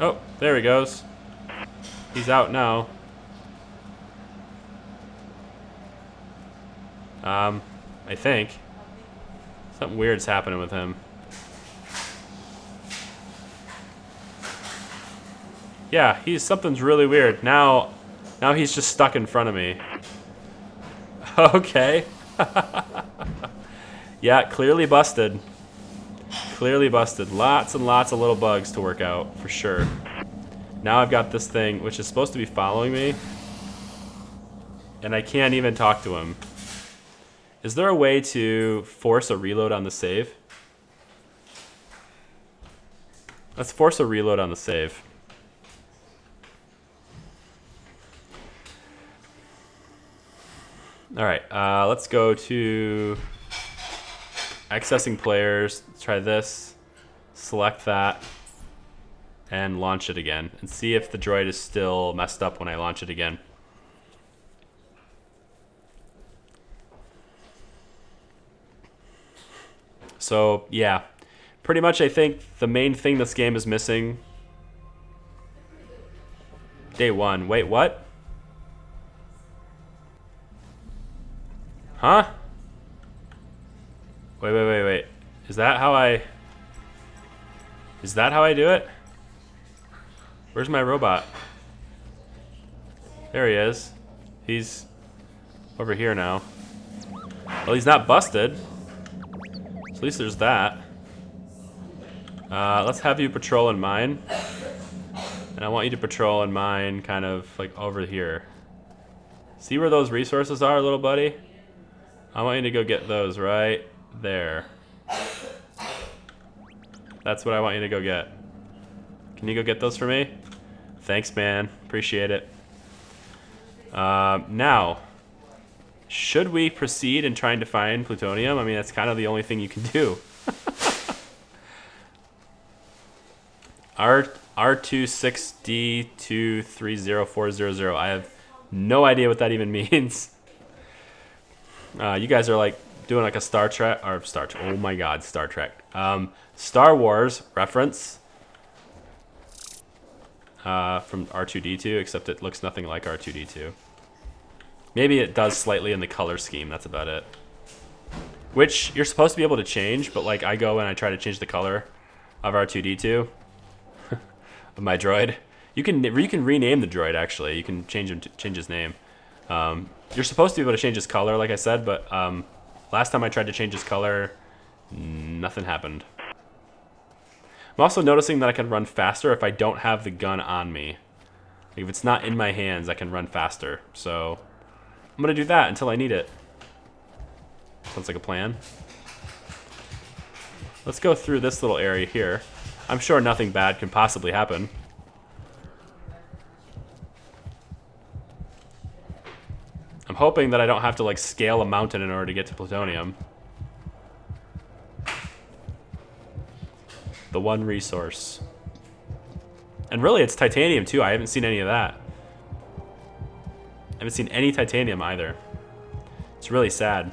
Oh, there he goes. He's out now. I think. Something weird's happening with him. Yeah, something's really weird. Now he's just stuck in front of me. Okay. Yeah, clearly busted. Clearly busted. Lots and lots of little bugs to work out, for sure. Now I've got this thing, which is supposed to be following me. And I can't even talk to him. Is there a way to force a reload on the save? Let's force a reload on the save. Alright, let's go to accessing players. Let's try this. Select that. And launch it again. And see if the droid is still messed up when I launch it again. So, yeah. Pretty much I think the main thing this game is missing... Day 1. Wait, what? Huh? Wait. Is that how I do it? Where's my robot? There he is. He's over here now. Well, he's not busted. So at least there's that. Let's have you patrol and mine. And I want you to patrol and mine kind of like over here. See where those resources are, little buddy? I want you to go get those right there. That's what I want you to go get. Can you go get those for me? Thanks, man. Appreciate it. Now, should we proceed in trying to find plutonium? I mean, that's kind of the only thing you can do. R26D230400. I have no idea what that even means. You guys are like doing like a Star Trek, oh my god, Star Trek. Star Wars reference from R2D2, except it looks nothing like R2D2. Maybe it does slightly in the color scheme, that's about it. Which you're supposed to be able to change, but like I go and I try to change the color of R2D2 of my droid. You can rename the droid actually. You can change his name. You're supposed to be able to change his color, like I said, but last time I tried to change his color, nothing happened. I'm also noticing that I can run faster if I don't have the gun on me. Like if it's not in my hands, I can run faster. So I'm gonna do that until I need it. Sounds like a plan. Let's go through this little area here. I'm sure nothing bad can possibly happen. I'm hoping that I don't have to like scale a mountain in order to get to plutonium. The one resource. And really it's titanium too. I haven't seen any of that. I haven't seen any titanium either. It's really sad.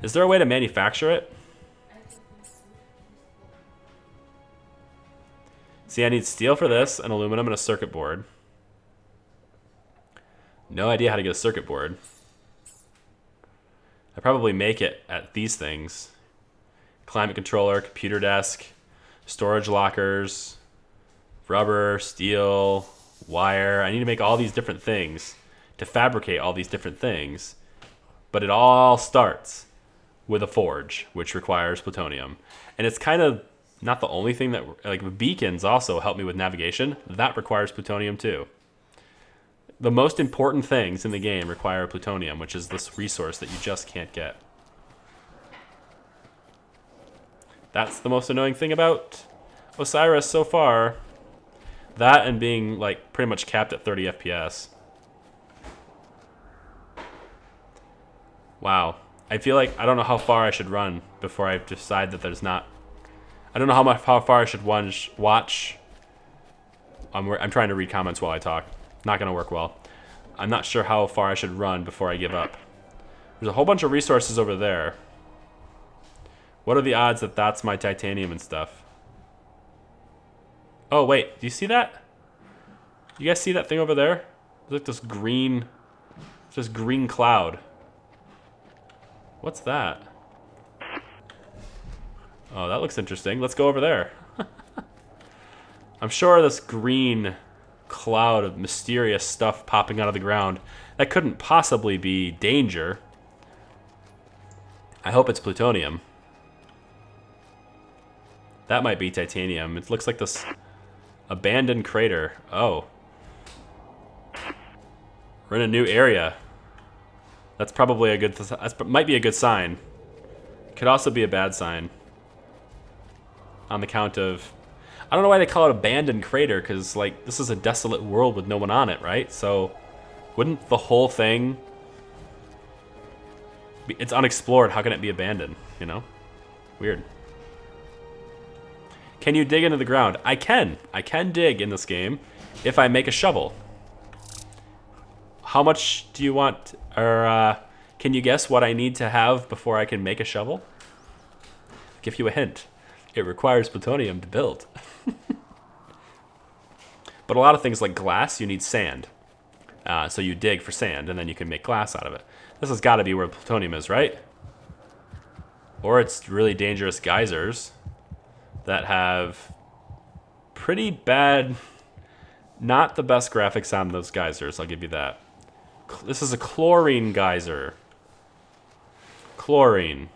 Is there a way to manufacture it? See, I need steel for this, and aluminum, and a circuit board. No idea how to get a circuit board. I probably make it at these things. Climate controller, computer desk, storage lockers, rubber, steel, wire. I need to make all these different things to fabricate all these different things. But it all starts with a forge, which requires plutonium. And it's kind of not the only thing that, like, beacons also help me with navigation. That requires plutonium too. The most important things in the game require plutonium, which is this resource that you just can't get. That's the most annoying thing about Osiris so far. That and being, like, pretty much capped at 30 FPS. Wow. I feel like I don't know how far I should run before I decide that there's not... I don't know how far I should watch. I'm trying to read comments while I talk. Not going to work well. I'm not sure how far I should run before I give up. There's a whole bunch of resources over there. What are the odds that that's my titanium and stuff? Oh, wait. Do you see that? You guys see that thing over there? There's like this green cloud. What's that? Oh, that looks interesting. Let's go over there. I'm sure this green cloud of mysterious stuff popping out of the ground, that couldn't possibly be danger. I hope it's plutonium. That might be titanium. It looks like this abandoned crater. Oh. We're in a new area. That's probably a good... That might be a good sign. Could also be a bad sign. On the count of... I don't know why they call it abandoned crater, because, like, this is a desolate world with no one on it, right? So, wouldn't the whole thing... It's unexplored. How can it be abandoned, you know? Weird. Can you dig into the ground? I can. I can dig in this game if I make a shovel. How much do you want, or can you guess what I need to have before I can make a shovel? I'll give you a hint. It requires plutonium to build. But a lot of things like glass, you need sand. So you dig for sand, and then you can make glass out of it. This has got to be where plutonium is, right? Or it's really dangerous geysers that have pretty bad, not the best graphics on those geysers, I'll give you that. This is a chlorine geyser. Chlorine.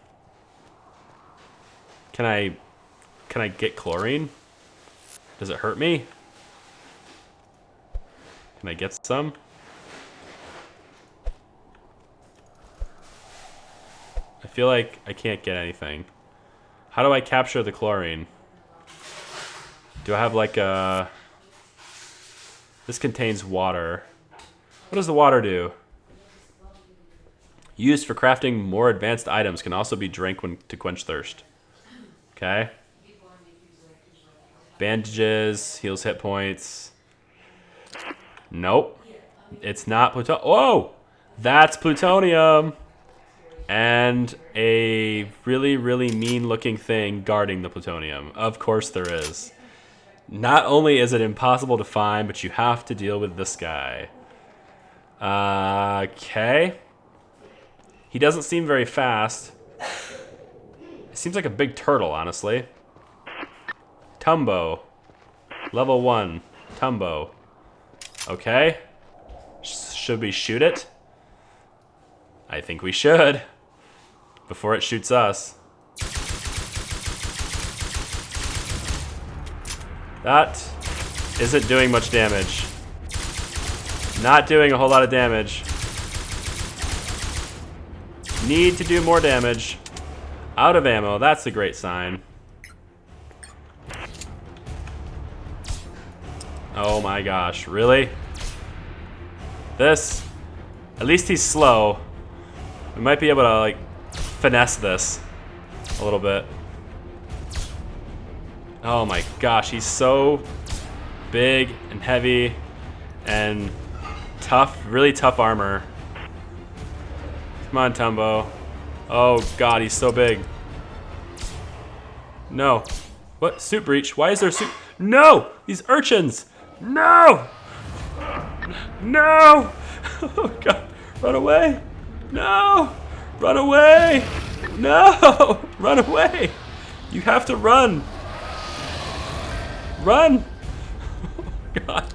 Can I get chlorine? Does it hurt me? Can I get some? I feel like I can't get anything. How do I capture the chlorine? Do I have like a... This contains water. What does the water do? Used for crafting more advanced items, can also be drank to quench thirst. Okay. Bandages, heals hit points. Nope. It's not plutonium. Whoa! That's plutonium! And a really, really mean looking thing guarding the plutonium. Of course there is. Not only is it impossible to find, but you have to deal with this guy. Okay. He doesn't seem very fast. It seems like a big turtle, honestly. Tumbo. Level 1. Tumbo. Okay. Should we shoot it? I think we should. Before it shoots us. That isn't doing much damage. Not doing a whole lot of damage. Need to do more damage. Out of ammo. That's a great sign. Oh my gosh. Really? This? At least he's slow. We might be able to, like, finesse this a little bit. Oh my gosh. He's so big and heavy and tough. Really tough armor. Come on, Tumbo. Oh god, he's so big. No. What? Suit breach? Why is there suit? No! These urchins! No! No! Oh god. Run away! No! Run away! No! Run away! You have to run! Run! Oh god.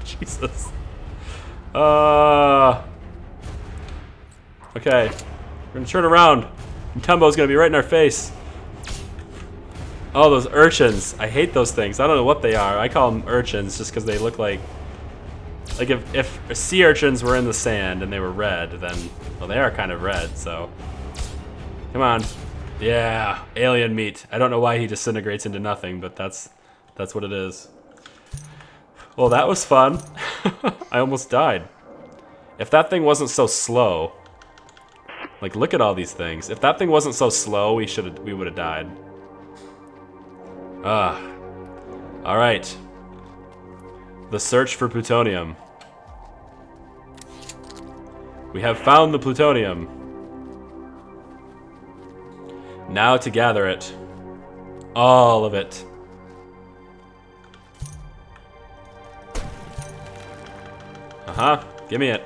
Jesus. Okay. We're gonna turn around. And Tumbo's gonna be right in our face. Oh, those urchins. I hate those things. I don't know what they are. I call them urchins just because they look like if sea urchins were in the sand and they were red, then, well, they are kind of red, so. Come on. Yeah, alien meat. I don't know why he disintegrates into nothing, but that's what it is. Well, that was fun. I almost died. If that thing wasn't so slow, like, look at all these things. If that thing wasn't so slow, we would have died. All right. The search for plutonium. We have found the plutonium. Now to gather it. All of it. Uh-huh. Give me it.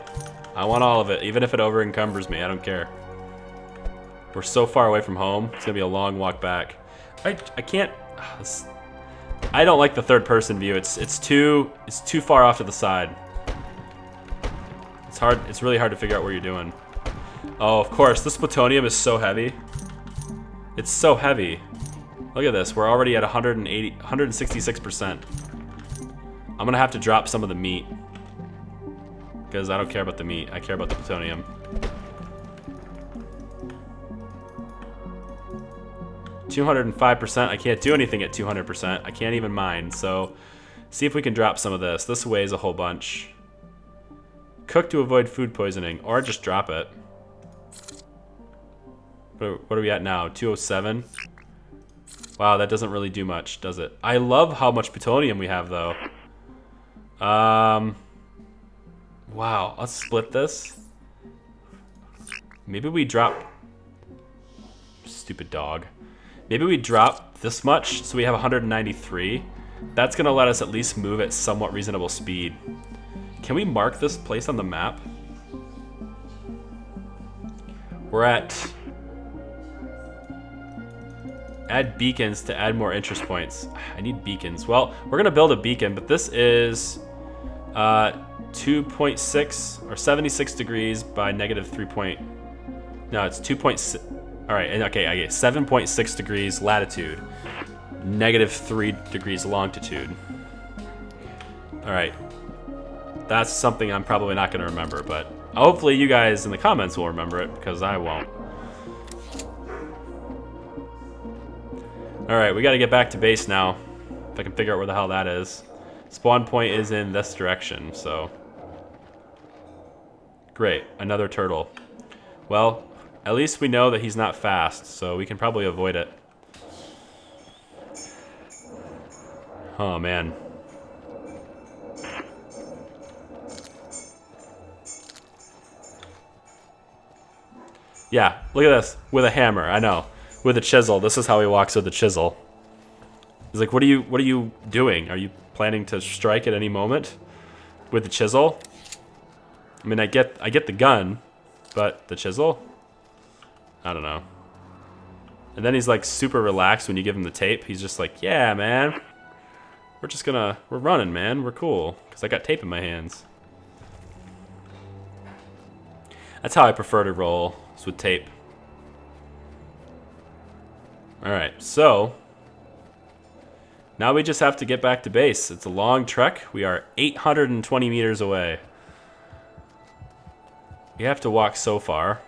I want all of it, even if it over encumbers me. I don't care. We're so far away from home. It's gonna be a long walk back. I can't. I don't like the third person view. It's too far off to the side. It's hard. It's really hard to figure out where you're doing. Oh, of course. This plutonium is so heavy. It's so heavy. Look at this. We're already at 166%. I'm gonna have to drop some of the meat because I don't care about the meat. I care about the plutonium. 205%. I can't do anything at 200%. I can't even mine. So, see if we can drop some of this. This weighs a whole bunch. Cook to avoid food poisoning, or just drop it. What are we at now? 207. Wow, that doesn't really do much, does it? I love how much plutonium we have, though. Wow, let's split this. Maybe we drop. Stupid dog. Maybe we drop this much, so we have 193. That's gonna let us at least move at somewhat reasonable speed. Can we mark this place on the map? We're at... Add beacons to add more interest points. I need beacons. Well, we're gonna build a beacon, but this is 2.6 or 76 degrees by negative 3 point. No, it's 2.6. All right, okay, 7.6 degrees latitude, negative 3 degrees longitude. All right, that's something I'm probably not gonna remember, but hopefully you guys in the comments will remember it because I won't. All right, we gotta get back to base now. If I can figure out where the hell that is. Spawn point is in this direction, so. Great, another turtle. Well, at least we know that he's not fast, so we can probably avoid it. Oh, man. Yeah, look at this. With a hammer, I know. With a chisel. This is how he walks with a chisel. He's like, what are you doing? Are you planning to strike at any moment? With the chisel? I mean, I get the gun, but the chisel? I don't know. And then he's like super relaxed when you give him the tape. He's just like, yeah, man. We're running, man. We're cool. Because I got tape in my hands. That's how I prefer to roll, is with tape. Alright, so. Now we just have to get back to base. It's a long trek. We are 820 meters away. We have to walk so far.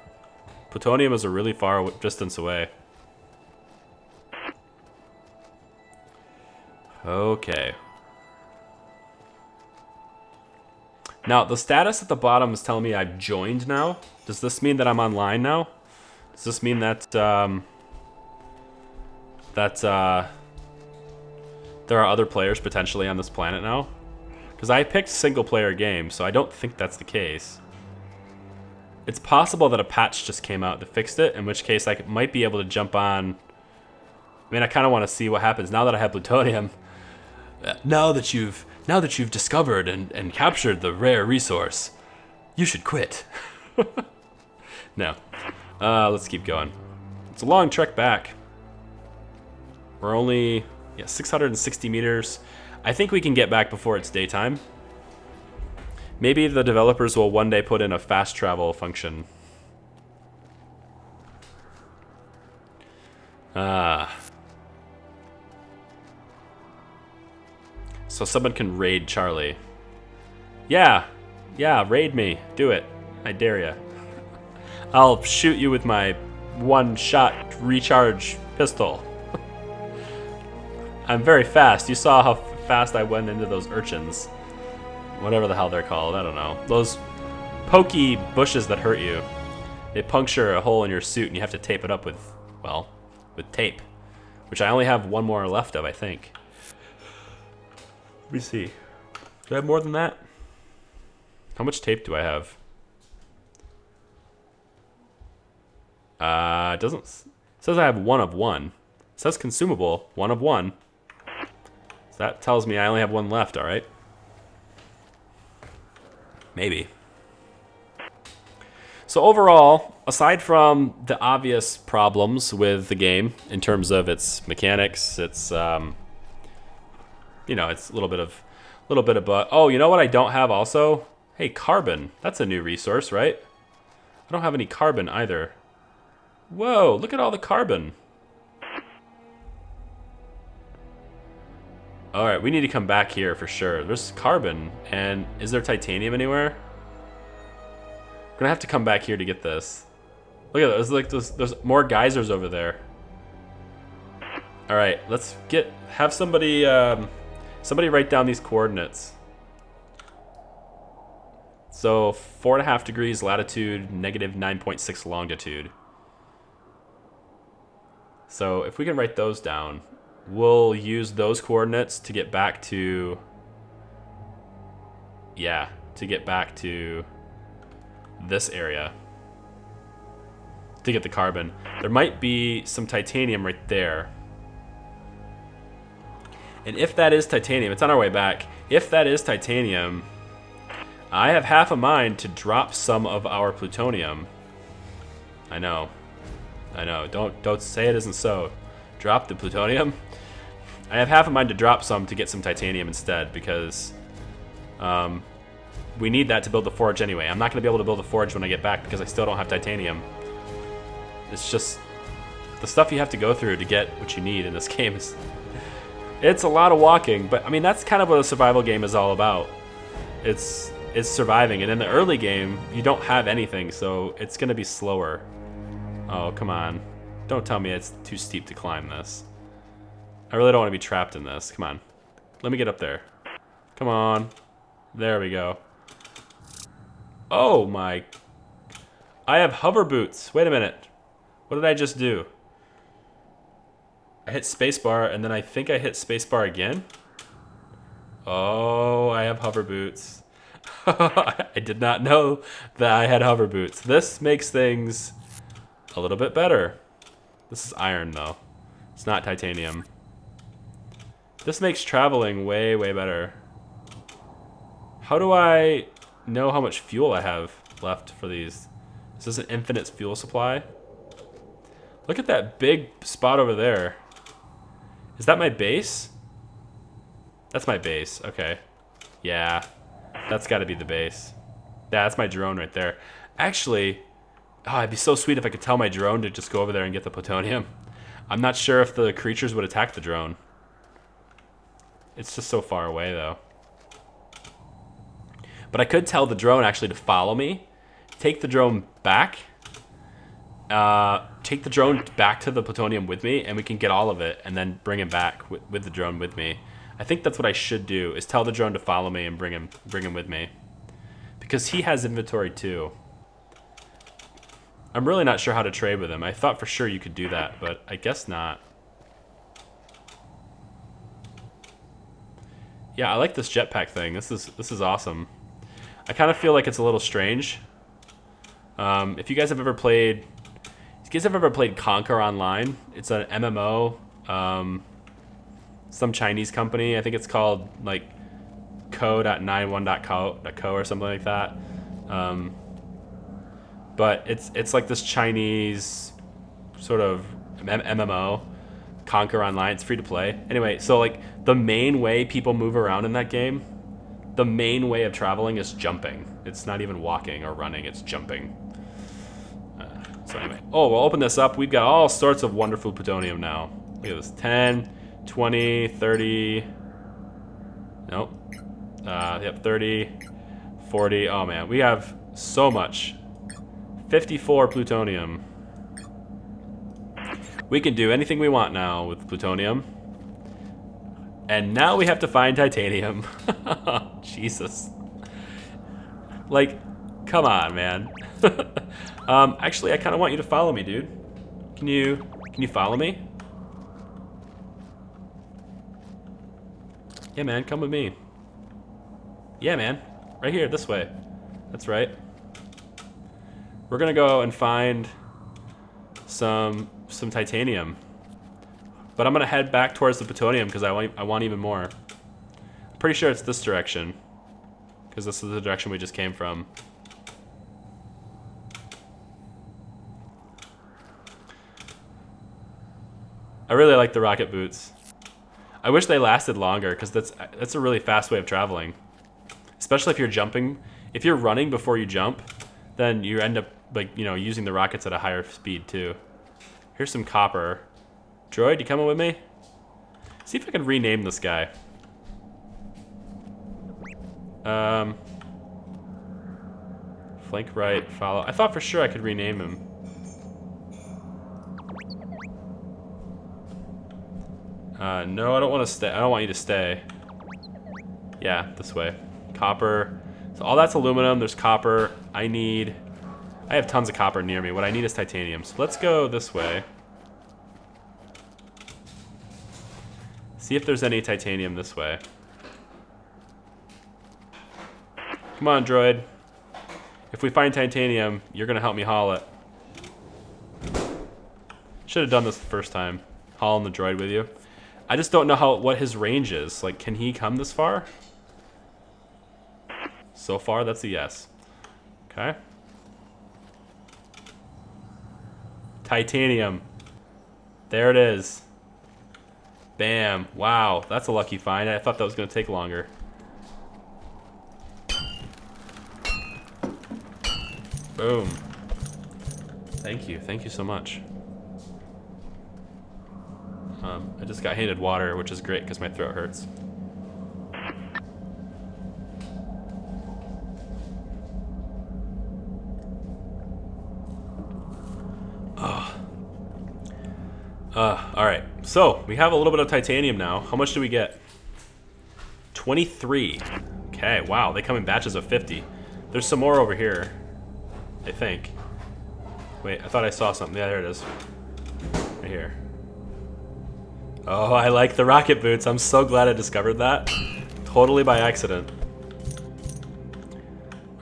Plutonium is a really far distance away. Okay. Now, the status at the bottom is telling me I've joined now. Does this mean that I'm online now? Does this mean that, there are other players potentially on this planet now? Because I picked single-player game, so I don't think that's the case. It's possible that a patch just came out that fixed it, in which case I might be able to jump on. I mean, I kind of want to see what happens now that I have plutonium. Now that you've discovered and captured the rare resource, you should quit. No. Let's keep going. It's a long trek back. We're only 660 meters. I think we can get back before it's daytime. Maybe the developers will one day put in a fast travel function. So someone can raid Charlie. Yeah, raid me. Do it. I dare ya. I'll shoot you with my one-shot recharge pistol. I'm very fast. You saw how fast I went into those urchins. Whatever the hell they're called, I don't know. Those pokey bushes that hurt you. They puncture a hole in your suit and you have to tape it up with, well, with tape. Which I only have one more left of, I think. Let me see. Do I have more than that? How much tape do I have? It doesn't... It says I have 1 of 1. It says consumable, 1 of 1. So that tells me I only have 1 left, alright? Maybe. So overall, aside from the obvious problems with the game in terms of its mechanics, its you know, it's a little bit of but oh, you know what I don't have also? Hey, carbon. That's a new resource, right? I don't have any carbon either. Whoa, look at all the carbon. All right, we need to come back here for sure. There's carbon, and is there titanium anywhere? We're gonna have to come back here to get this. Look at those, like there's more geysers over there. All right, let's have somebody somebody write down these coordinates. So 4.5 degrees latitude, negative 9.6 longitude. So if we can write those down, we'll use those coordinates to get back to, this area to get the carbon. There might be some titanium right there. And if that is titanium, it's on our way back. If that is titanium, I have half a mind to drop some of our plutonium. I know. Don't say it isn't so. Drop the plutonium. I have half a mind to drop some to get some titanium instead because we need that to build the forge anyway. I'm not going to be able to build a forge when I get back because I still don't have titanium. It's just the stuff you have to go through to get what you need in this game is... It's a lot of walking, but I mean that's kind of what a survival game is all about. It's surviving, and in the early game you don't have anything, so it's going to be slower. Oh, come on. Don't tell me it's too steep to climb this. I really don't want to be trapped in this. Come on. Let me get up there. Come on. There we go. Oh my... I have hover boots. Wait a minute. What did I just do? I hit spacebar, and then I think I hit spacebar again. Oh, I have hover boots. I did not know that I had hover boots. This makes things a little bit better. This is iron, though. It's not titanium. This makes traveling way, way better. How do I know how much fuel I have left for these? Is this an infinite fuel supply? Look at that big spot over there. Is that my base? That's my base. Okay. Yeah. That's got to be the base. Yeah, that's my drone right there. Actually, oh, it'd be so sweet if I could tell my drone to just go over there and get the plutonium. I'm not sure if the creatures would attack the drone. It's just so far away, though. But I could tell the drone actually to follow me, take the drone back, take the drone back to the plutonium with me, and we can get all of it, and then bring him back with the drone with me. I think that's what I should do, is tell the drone to follow me and bring him with me. Because he has inventory too. I'm really not sure how to trade with him. I thought for sure you could do that, but I guess not. Yeah, I like this jetpack thing. This is awesome. I kind of feel like it's a little strange. If you guys have ever played Conquer Online, it's an MMO. Some Chinese company. I think it's called like co.91.co or something like that. But it's like this Chinese sort of MMO, Conquer Online. It's free to play. Anyway, so like the main way people move around in that game, the main way of traveling is jumping. It's not even walking or running, it's jumping. So anyway, oh, we'll open this up. We've got all sorts of wonderful plutonium now. Look at this, 10, 20, 30, nope, yep, 30, 40, oh man, we have so much. 54 plutonium. We can do anything we want now with plutonium. And now we have to find titanium. Jesus. Like, come on, man. Actually, I kind of want you to follow me, dude. Can you follow me? Yeah, man, come with me. Yeah, man. Right here, this way. That's right. We're gonna go and find some titanium. But I'm gonna head back towards the plutonium because I want even more. I'm pretty sure it's this direction. Because this is the direction we just came from. I really like the rocket boots. I wish they lasted longer because that's a really fast way of traveling. Especially if you're jumping. If you're running before you jump, then you end up like, you know, using the rockets at a higher speed too. Here's some copper. Droid, you coming with me? See if I can rename this guy. Flank right, follow. I thought for sure I could rename him. No, I don't want to stay. I don't want you to stay. Yeah, this way. Copper. So all that's aluminum. There's copper. I have tons of copper near me. What I need is titanium. So let's go this way. See if there's any titanium this way. Come on, droid. If we find titanium, you're gonna help me haul it. Should have done this the first time. Hauling the droid with you. I just don't know what his range is. Like, can he come this far? So far, that's a yes. Okay. Titanium. There it is. Bam. Wow, that's a lucky find. I thought that was going to take longer. Boom. Thank you. Thank you so much. I just got handed water, which is great because my throat hurts. Alright, so we have a little bit of titanium now. How much do we get? 23. Okay, wow, they come in batches of 50. There's some more over here, I think. Wait, I thought I saw something. Yeah, there it is. Right here. Oh, I like the rocket boots. I'm so glad I discovered that. Totally by accident.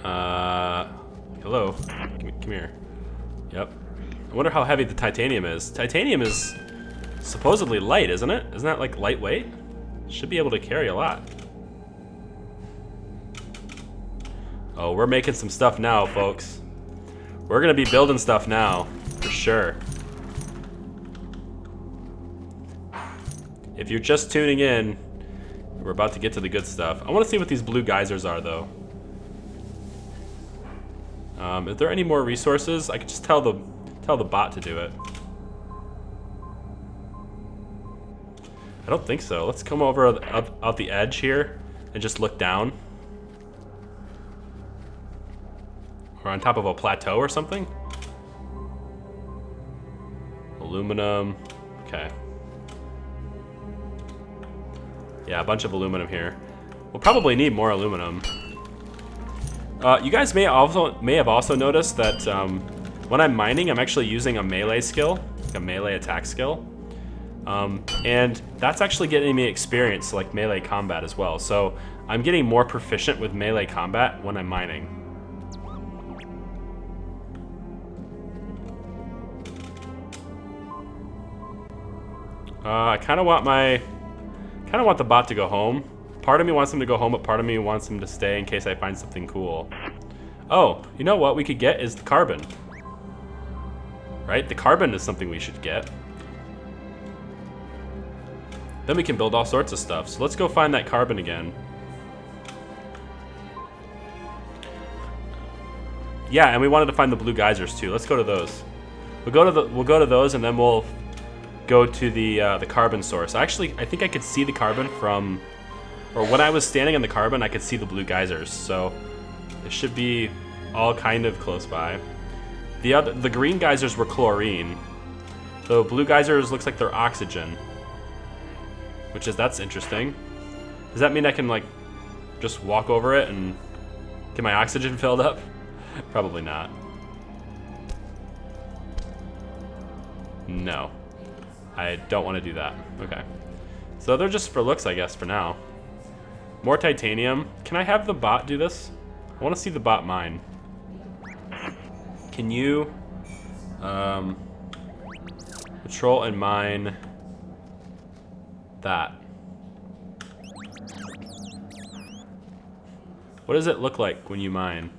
Hello. Come here. Yep. I wonder how heavy the titanium is. Titanium is supposedly light, isn't it? Isn't that like lightweight? Should be able to carry a lot. Oh, we're making some stuff now, folks. We're gonna be building stuff now, for sure. If you're just tuning in, we're about to get to the good stuff. I want to see what these blue geysers are, though. Is there any more resources? I could just tell the bot to do it. I don't think so. Let's come over out the edge here and just look down. Or on top of a plateau or something. Aluminum. Okay. Yeah, a bunch of aluminum here. We'll probably need more aluminum. You guys may have also noticed that when I'm mining, I'm actually using a melee skill, like a melee attack skill. And that's actually getting me experience, like melee combat as well. So I'm getting more proficient with melee combat when I'm mining. I kind of want the bot to go home. Part of me wants him to go home, but part of me wants him to stay in case I find something cool. Oh, you know what we could get is the carbon. Right? The carbon is something we should get. Then we can build all sorts of stuff. So let's go find that carbon again. Yeah, and we wanted to find the blue geysers too. Let's go to those. We'll go to those, and then we'll go to the carbon source. Actually, I think I could see the carbon from, or when I was standing on the carbon, I could see the blue geysers. So it should be all kind of close by. The green geysers were chlorine. The blue geysers looks like they're oxygen, that's interesting. Does that mean I can like just walk over it and get my oxygen filled up? Probably not. No. I don't want to do that. Okay. So they're just for looks, I guess, for now. More titanium. Can I have the bot do this? I want to see the bot mine. Can you patrol and mine that? What does it look like when you mine?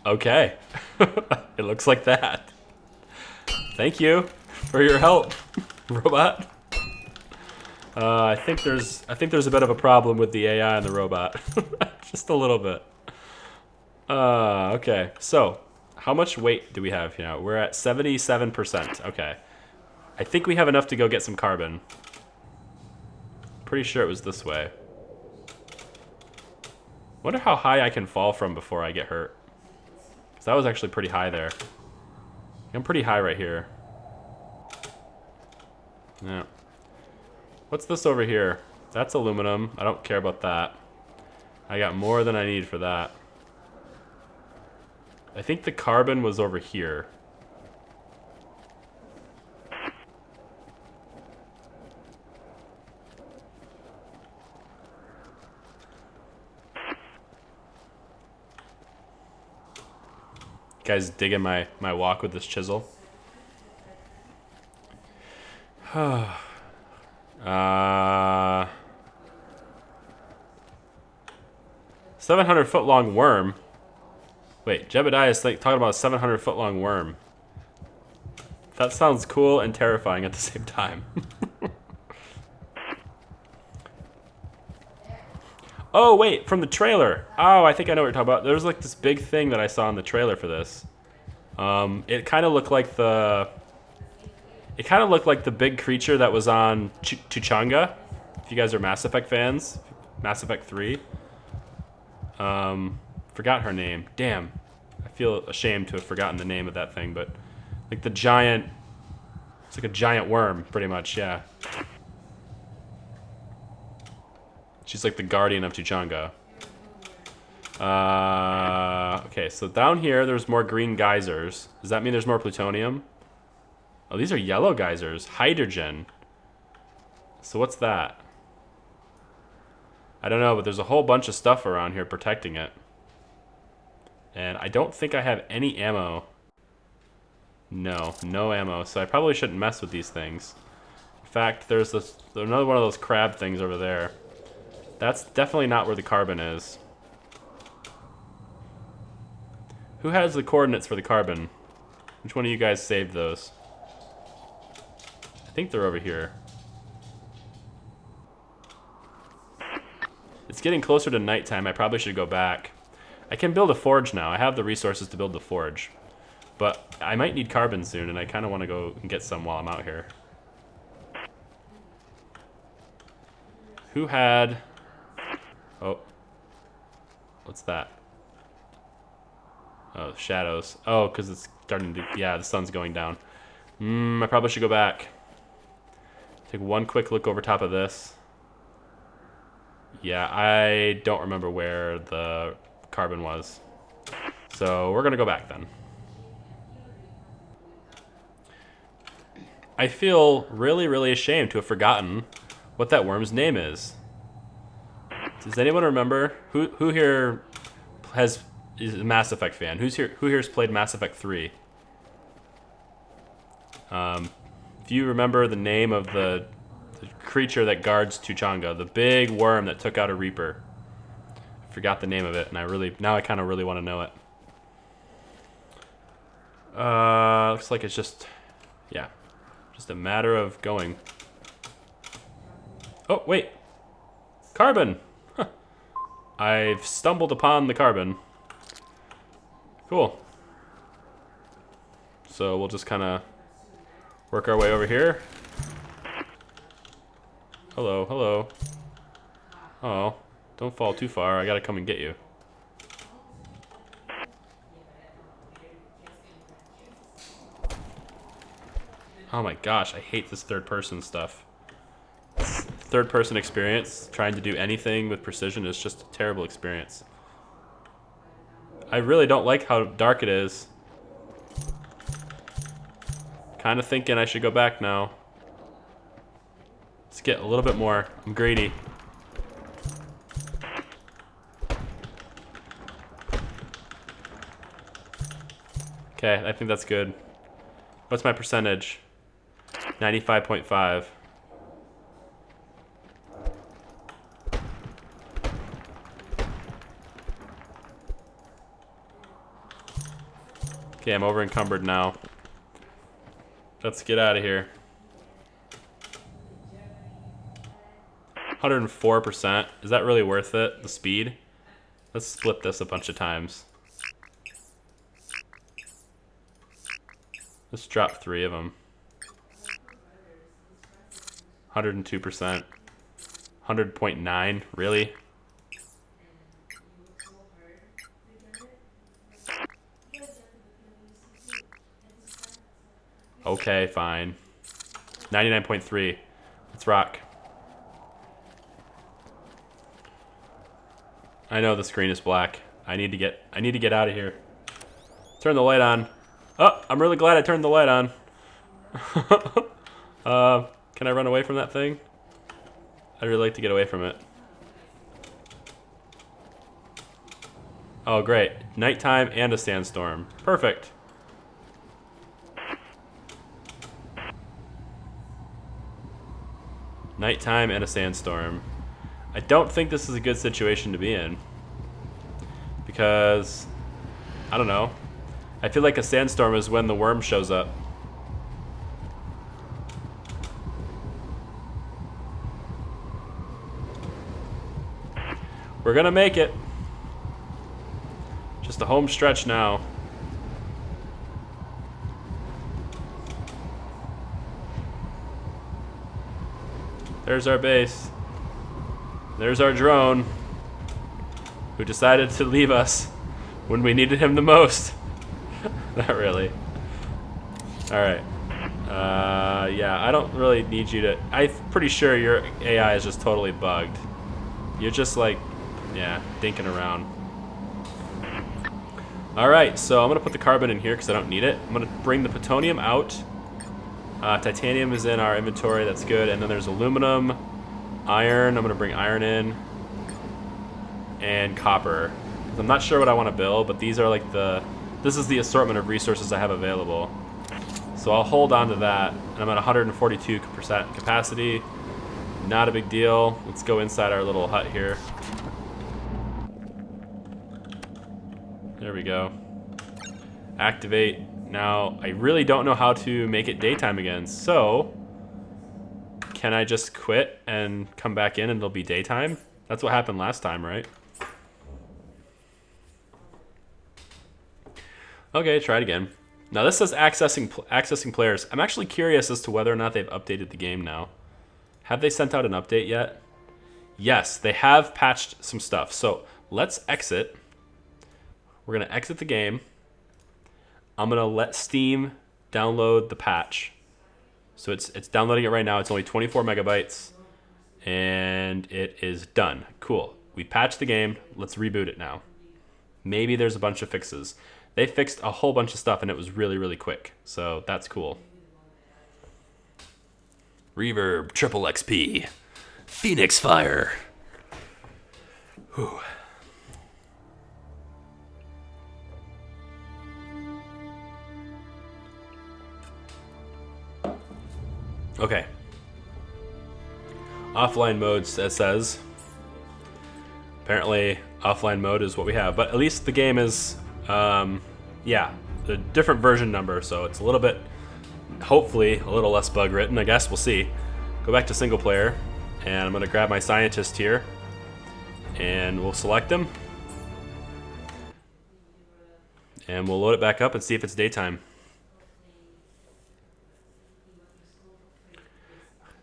Okay. It looks like that. Thank you for your help, robot. I think there's a bit of a problem with the AI and the robot. Just a little bit. Okay. So, how much weight do we have here now? We're at 77%. Okay. I think we have enough to go get some carbon. Pretty sure it was this way. Wonder how high I can fall from before I get hurt. 'Cause that was actually pretty high there. I'm pretty high right here. Yeah. What's this over here? That's aluminum. I don't care about that. I got more than I need for that. I think the carbon was over here. Guys digging my walk with this chisel. 700-foot long worm. Wait, Jebediah is like talking about a 700-foot long worm. That sounds cool and terrifying at the same time. Oh, wait, from the trailer. Oh, I think I know what you're talking about. There was like this big thing that I saw in the trailer for this. It kind of looked like the big creature that was on Tuchanga. If you guys are Mass Effect fans, Mass Effect 3. Forgot her name. Damn. I feel ashamed to have forgotten the name of that thing, but like the giant, it's like a giant worm, pretty much, yeah. She's like the guardian of Tuchanga. Okay, so down here, there's more green geysers. Does that mean there's more plutonium? Oh, these are yellow geysers. Hydrogen. So what's that? I don't know, but there's a whole bunch of stuff around here protecting it. And I don't think I have any ammo. No ammo, so I probably shouldn't mess with these things. In fact, there's another one of those crab things over there. That's definitely not where the carbon is. Who has the coordinates for the carbon? Which one of you guys saved those? I think they're over here. It's getting closer to nighttime. I probably should go back. I can build a forge now. I have the resources to build the forge. But I might need carbon soon, and I kind of want to go and get some while I'm out here. Who had... Oh. What's that? Oh, shadows. Oh, because it's starting to... Yeah, the sun's going down. I probably should go back. Take one quick look over top of this. Yeah, I don't remember where the carbon was. So we're going to go back then. I feel really, really ashamed to have forgotten what that worm's name is. Does anyone remember? Who here is a Mass Effect fan? Who here's played Mass Effect 3? If you remember the name of the creature that guards Tuchanga, the big worm that took out a Reaper. I forgot the name of it, and I kind of really want to know it. Looks like it's just a matter of going. Oh, wait. Carbon! Huh. I've stumbled upon the carbon. Cool. So we'll just kind of work our way over here. Hello, hello. Oh, don't fall too far. I gotta come and get you. Oh my gosh, I hate this third-person stuff. Third-person experience, trying to do anything with precision is just a terrible experience. I really don't like how dark it is. Kind of thinking I should go back now. Let's get a little bit more. I'm greedy. Okay, I think that's good. What's my percentage? 95.5. Okay, I'm over encumbered now. Let's get out of here. 104%. Is that really worth it? The speed? Let's split this a bunch of times. Let's drop 3 of them. 102%. 100.9. Really? Okay, fine. 99.3. Let's rock. I know the screen is black. I need to get out of here. Turn the light on. Oh, I'm really glad I turned the light on. Can I run away from that thing? I'd really like to get away from it. Oh, great. Nighttime and a sandstorm. Perfect. Nighttime and a sandstorm. I don't think this is a good situation to be in. Because, I don't know. I feel like a sandstorm is when the worm shows up. We're gonna make it. Just a home stretch now. There's our base. There's our drone, who decided to leave us when we needed him the most. Not really. Alright. Yeah, I don't really need you to... I'm pretty sure your AI is just totally bugged. You're just like, yeah, dinking around. Alright, so I'm going to put the carbon in here because I don't need it. I'm going to bring the plutonium out. Titanium is in our inventory, that's good. And then there's aluminum, iron, I'm going to bring iron in, and copper. I'm not sure what I want to build, but these are like this is the assortment of resources I have available. So I'll hold on to that, and I'm at 142% capacity. Not a big deal. Let's go inside our little hut here. There we go. Activate. Now, I really don't know how to make it daytime again, so can I just quit and come back in and it'll be daytime? That's what happened last time, right? Okay, try it again. Now this says accessing players. I'm actually curious as to whether or not they've updated the game now. Have they sent out an update yet? Yes, they have patched some stuff. So let's exit. We're going to exit the game. I'm going to let Steam download the patch. So it's downloading it right now. It's only 24 megabytes. And it is done. Cool. We patched the game. Let's reboot it now. Maybe there's a bunch of fixes. They fixed a whole bunch of stuff and it was really, really quick. So that's cool. Reverb, triple XP. Phoenix Fire. Whew. Okay. Offline mode says. Apparently, offline mode is what we have. But at least the game is, yeah, a different version number. So it's a little bit, hopefully, a little less bug ridden. I guess we'll see. Go back to single player. And I'm going to grab my scientist here. And we'll select him. And we'll load it back up and see if it's daytime.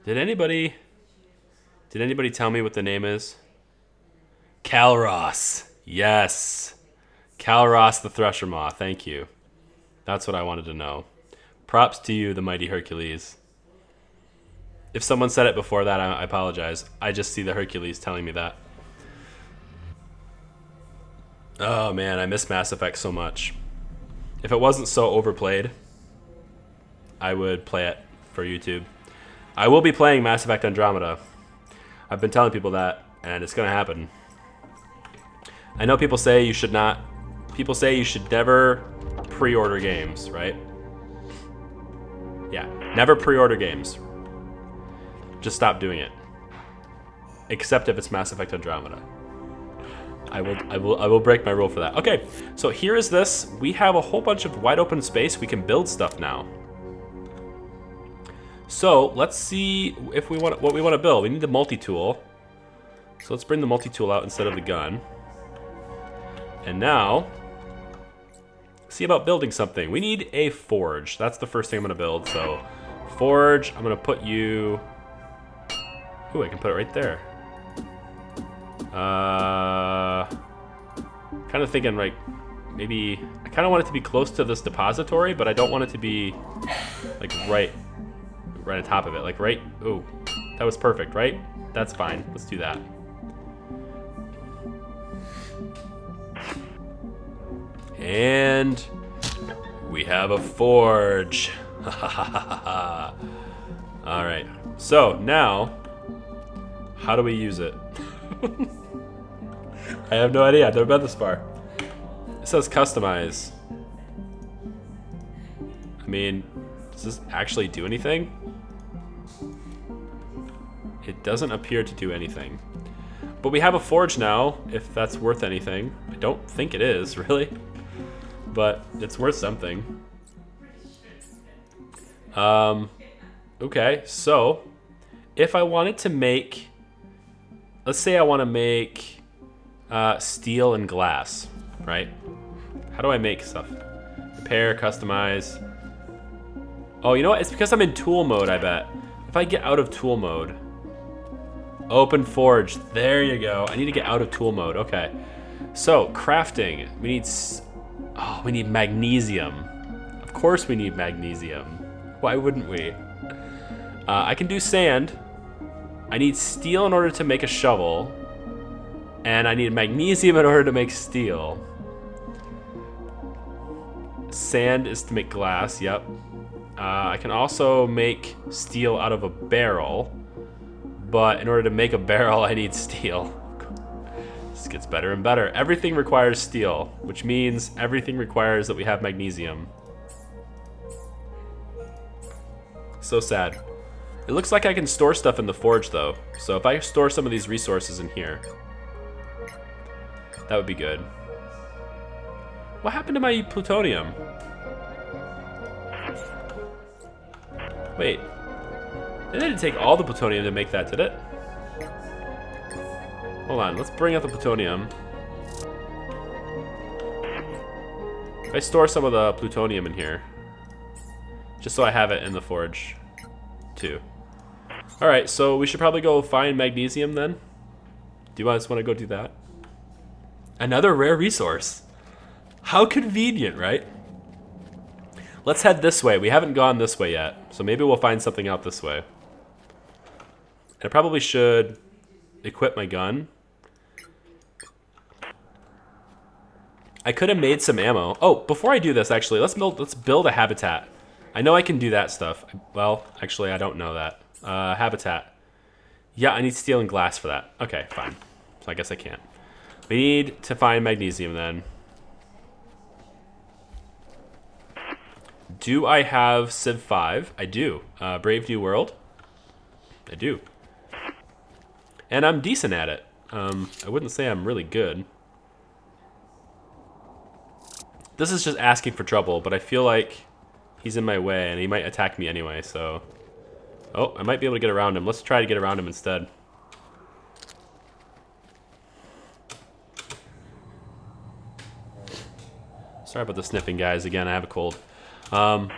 Did anybody tell me what the name is? Calros. Yes. Calros the Thresher Maw. Thank you. That's what I wanted to know. Props to you, the mighty Hercules. If someone said it before that, I apologize. I just see the Hercules telling me that. Oh man, I miss Mass Effect so much. If it wasn't so overplayed, I would play it for YouTube. I will be playing Mass Effect Andromeda. I've been telling people that, and it's gonna happen. I know people say you should not. People say you should never pre-order games, right? Yeah, never pre-order games. Just stop doing it. Except if it's Mass Effect Andromeda. I will break my rule for that. Okay, so here is this. We have a whole bunch of wide open space. We can build stuff now. So let's see if we want what we want to build. We need the multi-tool. So let's bring the multi-tool out instead of the gun. And now, see about building something. We need a forge. That's the first thing I'm going to build. So forge, I'm going to put you... Ooh, I can put it right there. Kind of thinking like maybe I kind of want it to be close to this depository, but I don't want it to be like right on top of it. Like right. Ooh, that was perfect, right? That's fine. Let's do that. And we have a forge. All right. So now, how do we use it? I have no idea. I've never been this far. It says customize. I mean, does this actually do anything? It doesn't appear to do anything. But we have a forge now, if that's worth anything. I don't think it is, really. But it's worth something. Okay, so if I wanted to make... Let's say I want to make steel and glass, right? How do I make stuff? Repair, customize. Oh, you know what? It's because I'm in tool mode, I bet. If I get out of tool mode. Open forge. There you go. I need to get out of tool mode. Okay. So, crafting. We need magnesium. Of course we need magnesium. Why wouldn't we? I can do sand. I need steel in order to make a shovel. And I need magnesium in order to make steel. Sand is to make glass, yep. I can also make steel out of a barrel. But in order to make a barrel, I need steel. This gets better and better. Everything requires steel, which means everything requires that we have magnesium. So sad. It looks like I can store stuff in the forge though. So if I store some of these resources in here, that would be good. What happened to my plutonium? Wait. They didn't take all the plutonium to make that, did it? Hold on, let's bring out the plutonium. If I store some of the plutonium in here, just so I have it in the forge too. Alright, so we should probably go find magnesium then. Do you guys want to go do that? Another rare resource. How convenient, right? Let's head this way. We haven't gone this way yet, so maybe we'll find something out this way. I probably should equip my gun. I could have made some ammo. Oh, before I do this, actually, let's build a habitat. I know I can do that stuff. Well, actually, I don't know that. Habitat. Yeah, I need steel and glass for that. Okay, fine. So I guess I can't. We need to find magnesium then. Do I have Civ 5? I do. Brave New World? I do. And I'm decent at it. I wouldn't say I'm really good. This is just asking for trouble, but I feel like he's in my way and he might attack me anyway, so... Oh, I might be able to get around him. Let's try to get around him instead. Sorry about the sniffing, guys. Again, I have a cold. Well,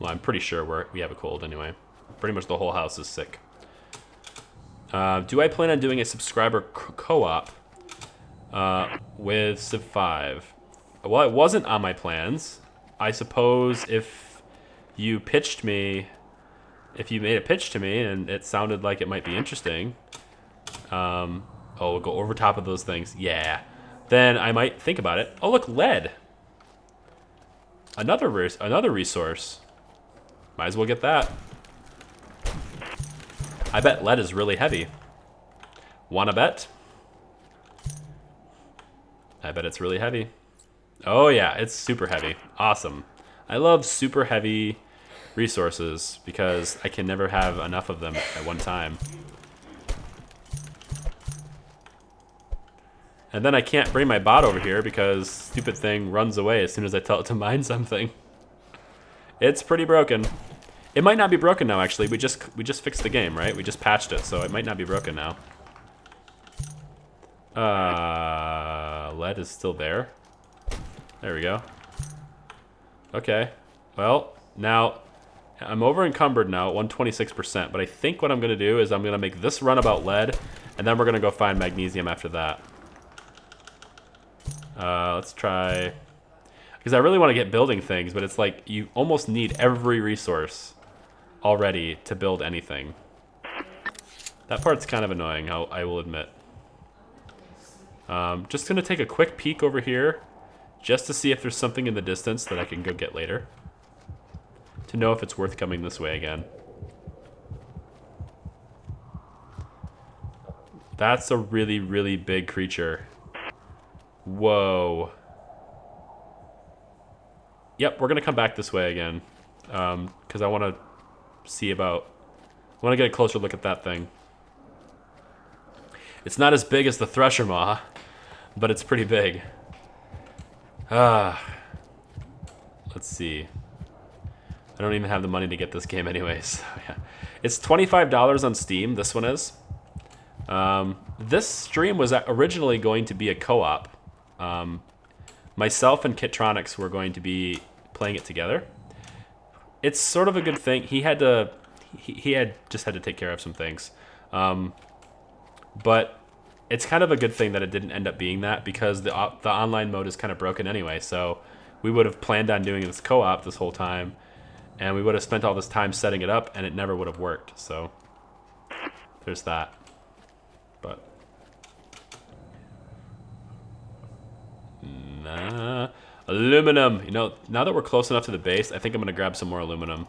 I'm pretty sure we have a cold anyway. Pretty much the whole house is sick. Do I plan on doing a subscriber co-op with Civ 5? Well, it wasn't on my plans. I suppose if you made a pitch to me and it sounded like it might be interesting, oh, we'll go over top of those things. Yeah. Then I might think about it. Oh, look, lead. Another resource. Might as well get that. I bet lead is really heavy. Wanna bet? I bet it's really heavy. Oh yeah, it's super heavy. Awesome. I love super heavy resources because I can never have enough of them at one time. And then I can't bring my bot over here because stupid thing runs away as soon as I tell it to mine something. It's pretty broken. It might not be broken now, actually. We just fixed the game, right? We just patched it, so it might not be broken now. Lead is still there. There we go. Okay. Well, now I'm over encumbered now at 126%, but I think what I'm gonna do is I'm gonna make this run about lead, and then we're gonna go find magnesium after that. Let's try, because I really want to get building things, but it's like you almost need every resource already to build anything. That part's kind of annoying, I will admit. Just gonna take a quick peek over here just to see if there's something in the distance that I can go get later, to know if it's worth coming this way again. That's a really, really big creature. Whoa. Yep, we're gonna come back this way again, because I want to see about... I want to get a closer look at that thing. It's not as big as the Thresher Maw, but it's pretty big. Let's see. I don't even have the money to get this game anyways. So yeah. It's $25 on Steam, this one is. This stream was originally going to be a co-op. Myself and Kitronics were going to be playing it together. It's sort of a good thing. He just had to take care of some things. But it's kind of a good thing that it didn't end up being that, because the online mode is kind of broken anyway. So we would have planned on doing this co-op this whole time, and we would have spent all this time setting it up, and it never would have worked. So there's that. But nah. Aluminum. You know, now that we're close enough to the base, I think I'm gonna grab some more aluminum.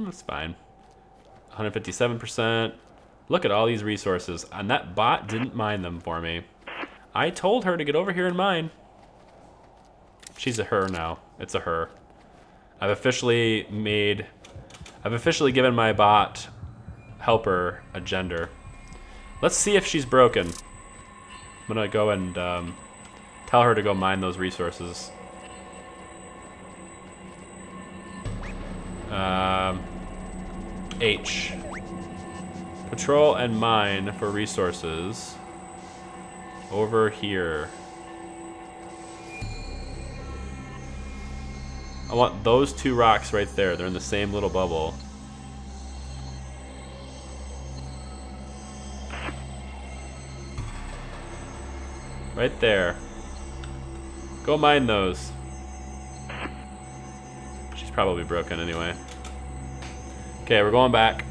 That's fine. 157%. Look at all these resources, and that bot didn't mine them for me. I told her to get over here and mine. She's a her now. It's a her. I've officially given my bot helper a gender. Let's see if she's broken. I'm gonna go and tell her to go mine those resources. H. Patrol and mine for resources. Over here. I want those two rocks right there. They're in the same little bubble. Right there. Go mine those. She's probably broken anyway. Okay, we're going back.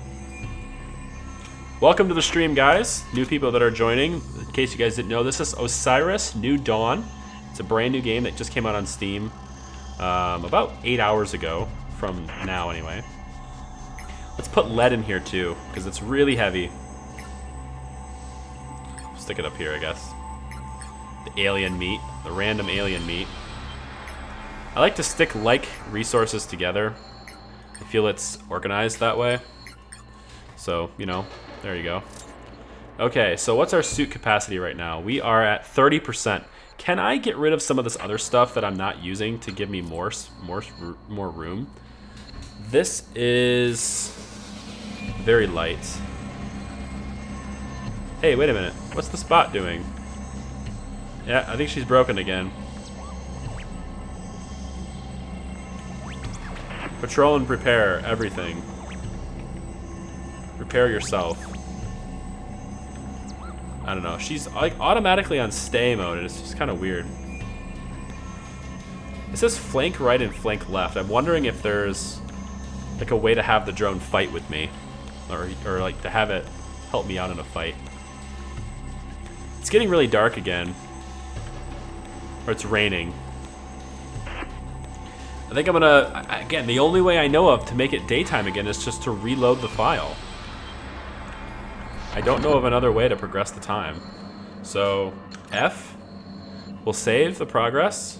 Welcome to the stream, guys. New people that are joining. In case you guys didn't know, this is Osiris New Dawn. It's a brand new game that just came out on Steam about 8 hours ago from now anyway. Let's put lead in here too, because it's really heavy. Stick it up here, I guess. The alien meat, the random alien meat. I like to stick like resources together. I feel it's organized that way. So, you know, there you go. Okay, so what's our suit capacity right now? We are at 30%. Can I get rid of some of this other stuff that I'm not using to give me more room? This is very light. Hey, wait a minute. What's the spot doing? Yeah, I think she's broken again. Patrol and prepare everything. Prepare yourself. I don't know. She's like automatically on stay mode, and it's just kind of weird. It says flank right and flank left. I'm wondering if there's like a way to have the drone fight with me, or like to have it help me out in a fight. It's getting really dark again, or it's raining. I think I'm gonna, again, the only way I know of to make it daytime again is just to reload the file. I don't know of another way to progress the time. So, F, we'll save the progress,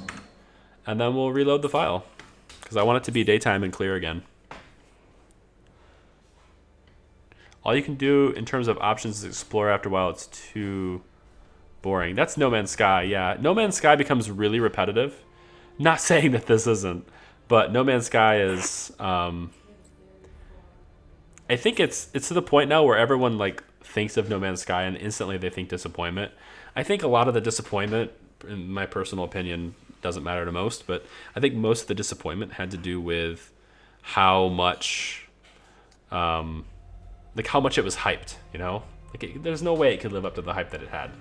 and then we'll reload the file, because I want it to be daytime and clear again. All you can do in terms of options is explore after a while. It's too boring. That's No Man's Sky, yeah. No Man's Sky becomes really repetitive. Not saying that this isn't, but No Man's Sky is, I think it's to the point now where everyone like thinks of No Man's Sky and instantly they think disappointment. I think a lot of the disappointment, in my personal opinion, doesn't matter to most, but I think most of the disappointment had to do with how much, like how much it was hyped, you know? Like there's no way it could live up to the hype that it had.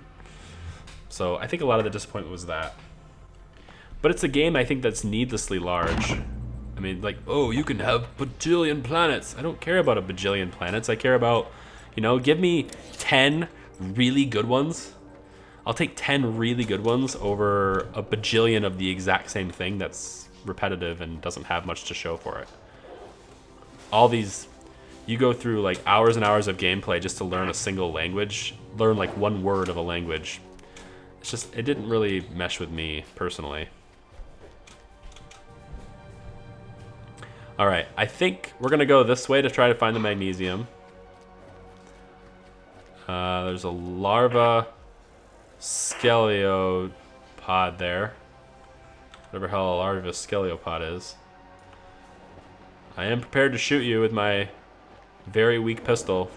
So I think a lot of the disappointment was that. But it's a game I think that's needlessly large. I mean, like, oh, you can have bajillion planets. I don't care about a bajillion planets. I care about, you know, give me 10 really good ones. I'll take 10 really good ones over a bajillion of the exact same thing that's repetitive and doesn't have much to show for it. All these, you go through like hours and hours of gameplay just to learn a single language, learn like one word of a language. It's just, it didn't really mesh with me personally. All right, I think we're gonna go this way to try to find the magnesium. There's a larva sceliopod there. Whatever hell a larva sceliopod is. I am prepared to shoot you with my very weak pistol.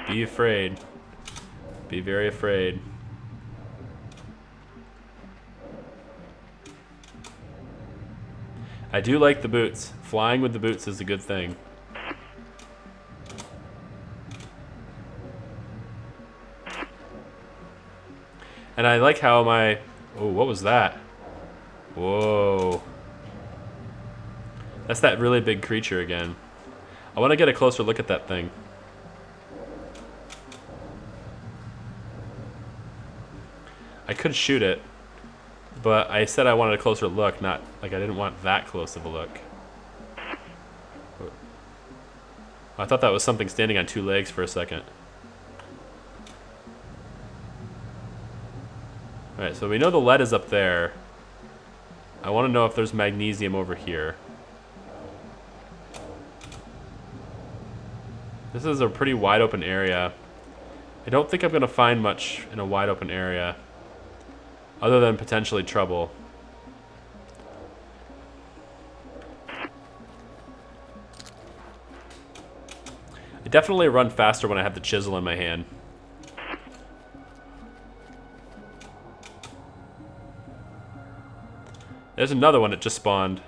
Be afraid. Be very afraid. I do like the boots. Flying with the boots is a good thing. And I like how my... Oh, what was that? Whoa. That's that really big creature again. I want to get a closer look at that thing. I could shoot it, but I said I wanted a closer look, not like I didn't want that close of a look. I thought that was something standing on two legs for a second. Alright, so we know the lead is up there. I want to know if there's magnesium over here. This is a pretty wide open area. I don't think I'm going to find much in a wide open area, other than potentially trouble. I definitely run faster when I have the chisel in my hand. There's another one that just spawned.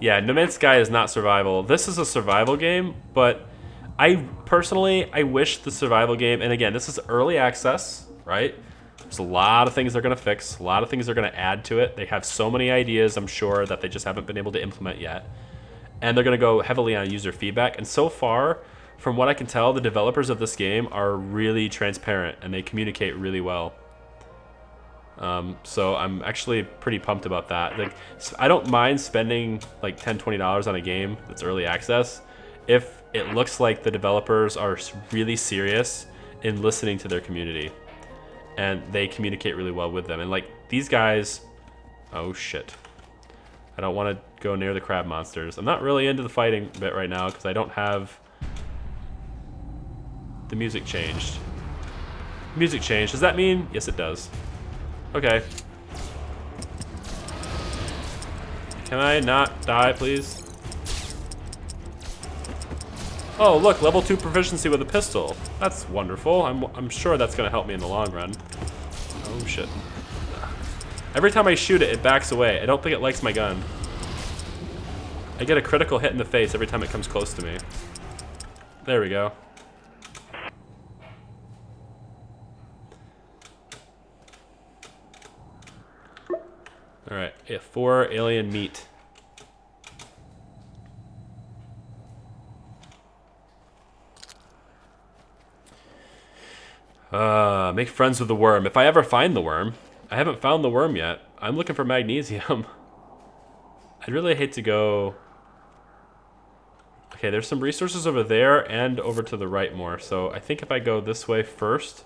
Yeah, No Man's Sky is not survival. This is a survival game, but I personally, I wish the survival game, and again, this is early access, right? There's a lot of things they're going to fix, a lot of things they're going to add to it. They have so many ideas, I'm sure, that they just haven't been able to implement yet. And they're going to go heavily on user feedback. And so far, from what I can tell, the developers of this game are really transparent and they communicate really well. So I'm actually pretty pumped about that. Like, I don't mind spending like $10, $20 on a game that's early access if it looks like the developers are really serious in listening to their community and they communicate really well with them. And like these guys, oh shit. I don't want to go near the crab monsters. I'm not really into the fighting bit right now because I don't have the music changed. Music changed. Does that mean? Yes, it does. Okay. Can I not die, please? Oh, look, level 2 proficiency with a pistol. That's wonderful. I'm sure that's going to help me in the long run. Oh, shit. Every time I shoot it, it backs away. I don't think it likes my gun. I get a critical hit in the face every time it comes close to me. There we go. Alright, yeah, 4 alien meat. Make friends with the worm. If I ever find the worm. I haven't found the worm yet. I'm looking for magnesium. I'd really hate to go... Okay, there's some resources over there and over to the right more. So I think if I go this way first...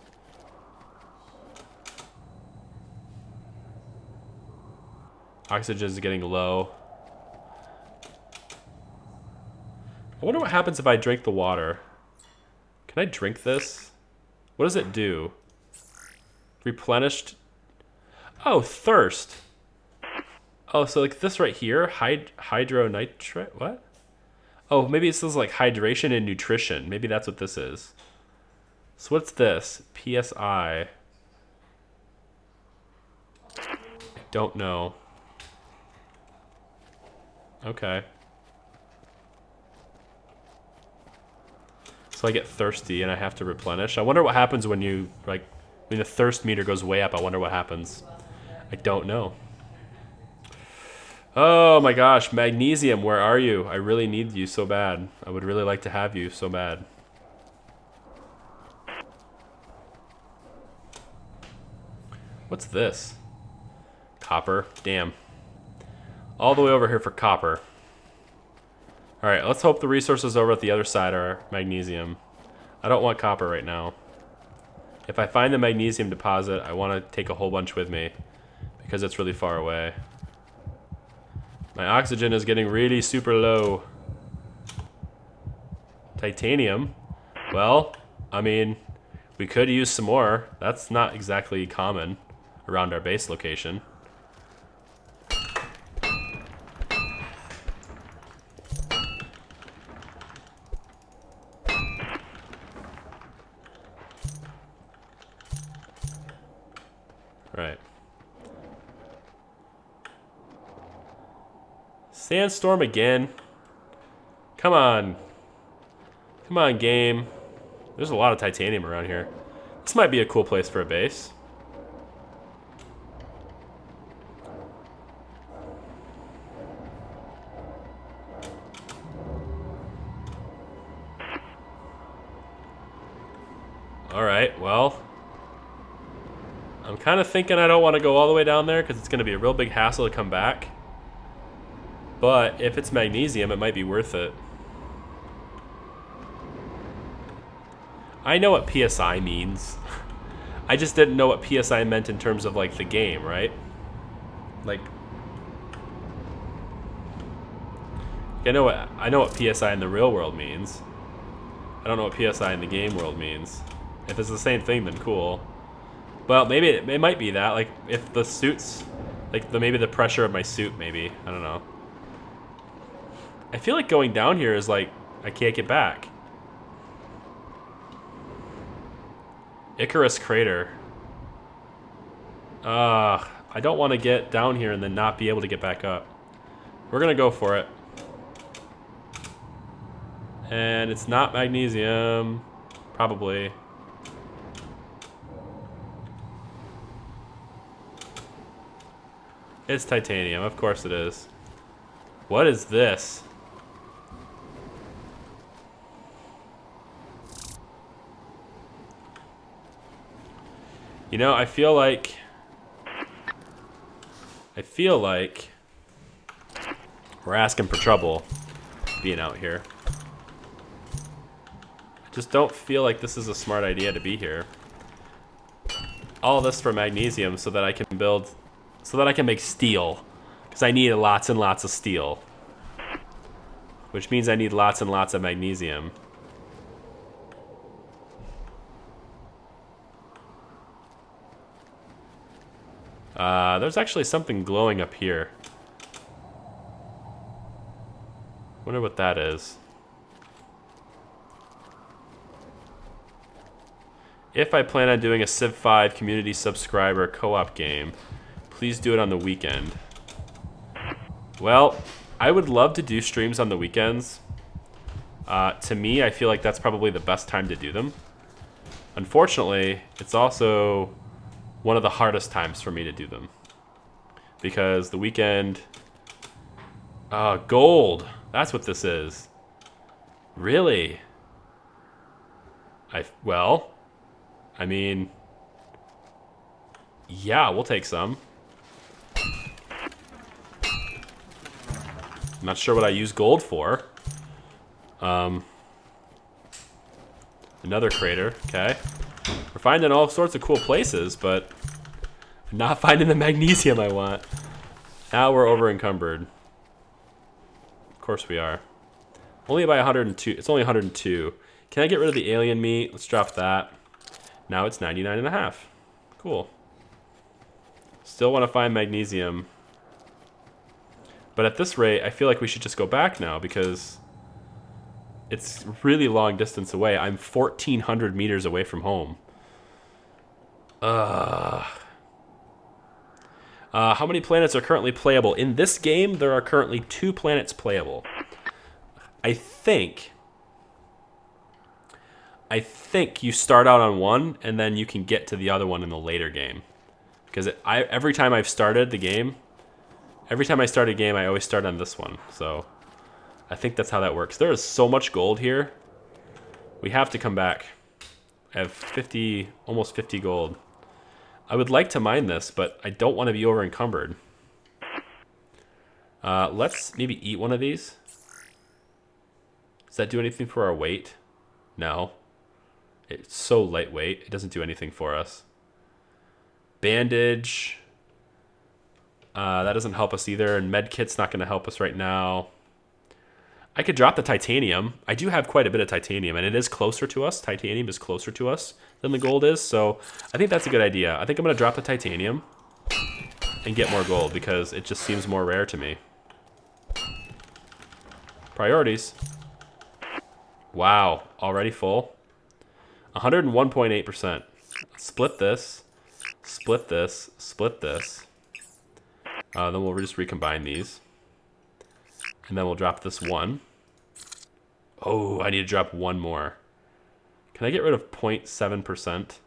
Oxygen is getting low. I wonder what happens if I drink the water. Can I drink this? What does it do? Replenished. Oh, thirst. Oh, so like this right here, hydronitrate. What? Oh, maybe it says like hydration and nutrition. Maybe that's what this is. So what's this? PSI. I don't know. Okay. So I get thirsty and I have to replenish. I wonder what happens when you, like, when the thirst meter goes way up. I wonder what happens. I don't know. Oh my gosh, magnesium, where are you? I really need you so bad. I would really like to have you so bad. What's this? Copper. Damn. All the way over here for copper. Alright, let's hope the resources over at the other side are magnesium. I don't want copper right now. If I find the magnesium deposit, I want to take a whole bunch with me because it's really far away. My oxygen is getting really super low. Titanium. Well, I mean, we could use some more. That's not exactly common around our base location. Right. Sandstorm again. Come on. Come on, game. There's a lot of titanium around here. This might be a cool place for a base. Alright, well... I'm kind of thinking I don't want to go all the way down there because it's going to be a real big hassle to come back. But if it's magnesium, it might be worth it. I know what PSI means. I just didn't know what PSI meant in terms of like the game, right? Like, I know what PSI in the real world means. I don't know what PSI in the game world means. If it's the same thing, then cool. Well, maybe it might be that. Like, if the suit's... Like, maybe the pressure of my suit, maybe. I don't know. I feel like going down here is like... I can't get back. Icarus Crater. I don't want to get down here and then not be able to get back up. We're going to go for it. And it's not magnesium. Probably. It's titanium. Of course it is. What is this? You know, I feel like we're asking for trouble being out here. I just don't feel like this is a smart idea to be here. All this for magnesium so that I can build, so that I can make steel. Because I need lots and lots of steel. Which means I need lots and lots of magnesium. There's actually something glowing up here. Wonder what that is. If I plan on doing a Civ 5 community subscriber co-op game, please do it on the weekend. Well, I would love to do streams on the weekends. To me, I feel like that's probably the best time to do them. Unfortunately, it's also one of the hardest times for me to do them. Because the weekend... gold! That's what this is. Really? Well... I mean, yeah, we'll take some. I'm not sure what I use gold for. Another crater, okay. We're finding all sorts of cool places, but not finding the magnesium I want. Now we're over encumbered. Of course we are. Only by 102, it's only 102. Can I get rid of the alien meat? Let's drop that. Now it's 99.5. Cool. Still want to find magnesium. But at this rate, I feel like we should just go back now because it's really long distance away. I'm 1,400 meters away from home. How many planets are currently playable? In this game, there are currently 2 planets playable. I think you start out on one, and then you can get to the other one in the later game. Because every time I've started the game, every time I start a game, I always start on this one. So I think that's how that works. There is so much gold here. We have to come back. I have 50, almost 50 gold. I would like to mine this, but I don't want to be over encumbered. Let's maybe eat one of these. Does that do anything for our weight? No. It's so lightweight, it doesn't do anything for us. Bandage. That doesn't help us either, and medkit's not going to help us right now. I could drop the titanium. I do have quite a bit of titanium, and it is closer to us. Titanium is closer to us than the gold is, so I think that's a good idea. I think I'm going to drop the titanium and get more gold because it just seems more rare to me. Priorities. Wow, already full. 101.8%. Split this. Split this. Split this. Then we'll just recombine these. And then we'll drop this one. Oh, I need to drop one more. Can I get rid of 0.7%?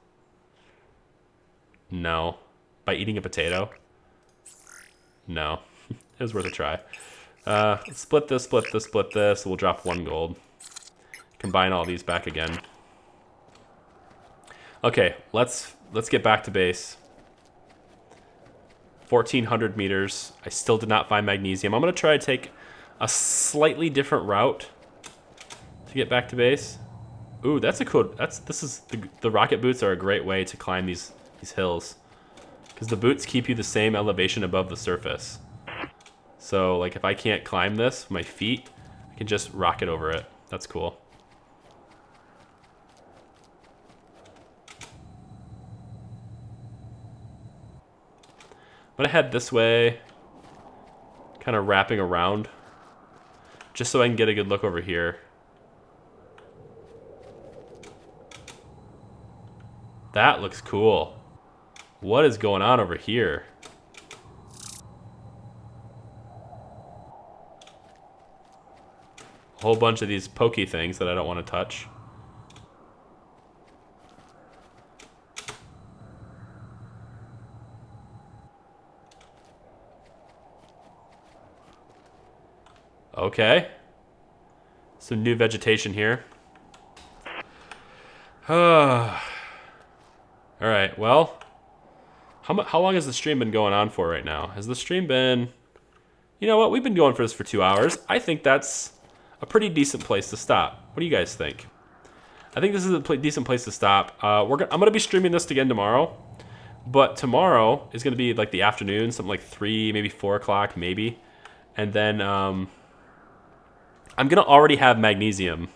No. By eating a potato? No. It was worth a try. Split this, split this, split this. We'll drop 1 gold. Combine all these back again. Okay, let's get back to base. 1,400 meters. I still did not find magnesium. I'm going to try to take a slightly different route to get back to base. Ooh, that's a cool... The rocket boots are a great way to climb these hills. Because the boots keep you the same elevation above the surface. So, like, if I can't climb this with my feet, I can just rocket over it. That's cool. I'm gonna head this way, kind of wrapping around, just so I can get a good look over here. That looks cool. What is going on over here? a whole bunch of these pokey things that I don't want to touch. Okay. Some new vegetation here. All right, well, how long has the stream been going on for right now? Has the stream been... You know what? We've been going for this for 2 hours. I think that's a pretty decent place to stop. What do you guys think? I think this is a decent place to stop. I'm going to be streaming this again tomorrow. But tomorrow is going to be like the afternoon, something like 3, maybe 4 o'clock, maybe. And then I'm going to already have magnesium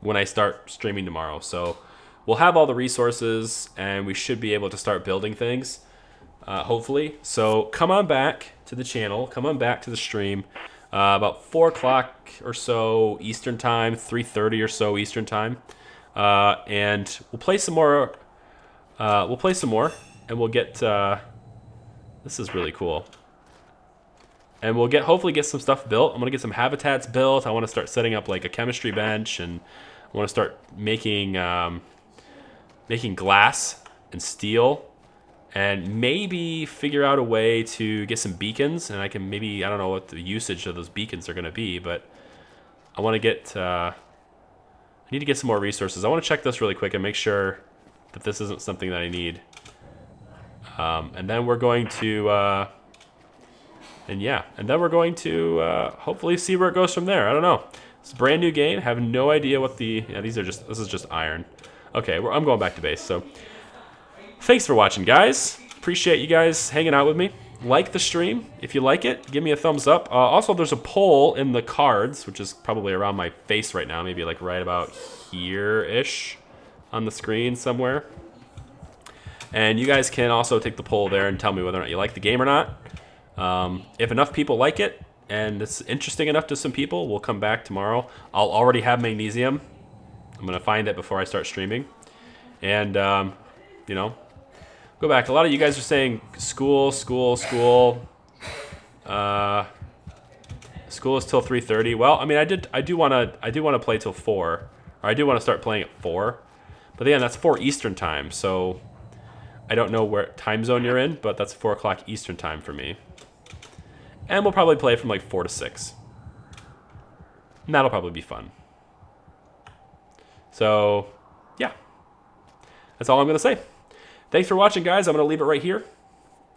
when I start streaming tomorrow. So we'll have all the resources, and we should be able to start building things, hopefully. So come on back to the channel. Come on back to the stream. About 4 o'clock or so Eastern time, 3:30 or so Eastern time. And we'll play some more. And we'll get... this is really cool. And we'll hopefully get some stuff built. I'm going to get some habitats built. I want to start setting up like a chemistry bench, and I want to start making glass and steel, and maybe figure out a way to get some beacons. And I can maybe, I don't know what the usage of those beacons are going to be, but I want to get, I need to get some more resources. I want to check this really quick and make sure that this isn't something that I need. And then we're going to, and then we're going to hopefully see where it goes from there. I don't know. It's a brand new game. Have no idea what the... Yeah, this is just iron. Okay, I'm going back to base. So thanks for watching, guys. Appreciate you guys hanging out with me. Like the stream. If you like it, give me a thumbs up. Also, there's a poll in the cards, which is probably around my face right now. Maybe like right about here-ish on the screen somewhere. And you guys can also take the poll there and tell me whether or not you like the game or not. If enough people like it and it's interesting enough to some people, we'll come back tomorrow. I'll already have magnesium. I'm going to find it before I start streaming. And, you know, go back. A lot of you guys are saying school. School is till 3:30. Well, I mean, I do want to play till 4. Or I do want to start playing at 4. But again, that's 4 Eastern time. So I don't know what time zone you're in, but that's 4 o'clock Eastern time for me. And we'll probably play from like 4 to 6. And that'll probably be fun. So, yeah. That's all I'm going to say. Thanks for watching, guys. I'm going to leave it right here.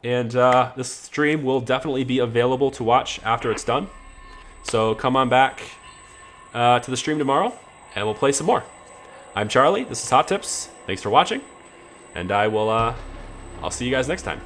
And this stream will definitely be available to watch after it's done. So come on back to the stream tomorrow, and we'll play some more. I'm Charlie. This is Hot Tips. Thanks for watching. And I'll see you guys next time.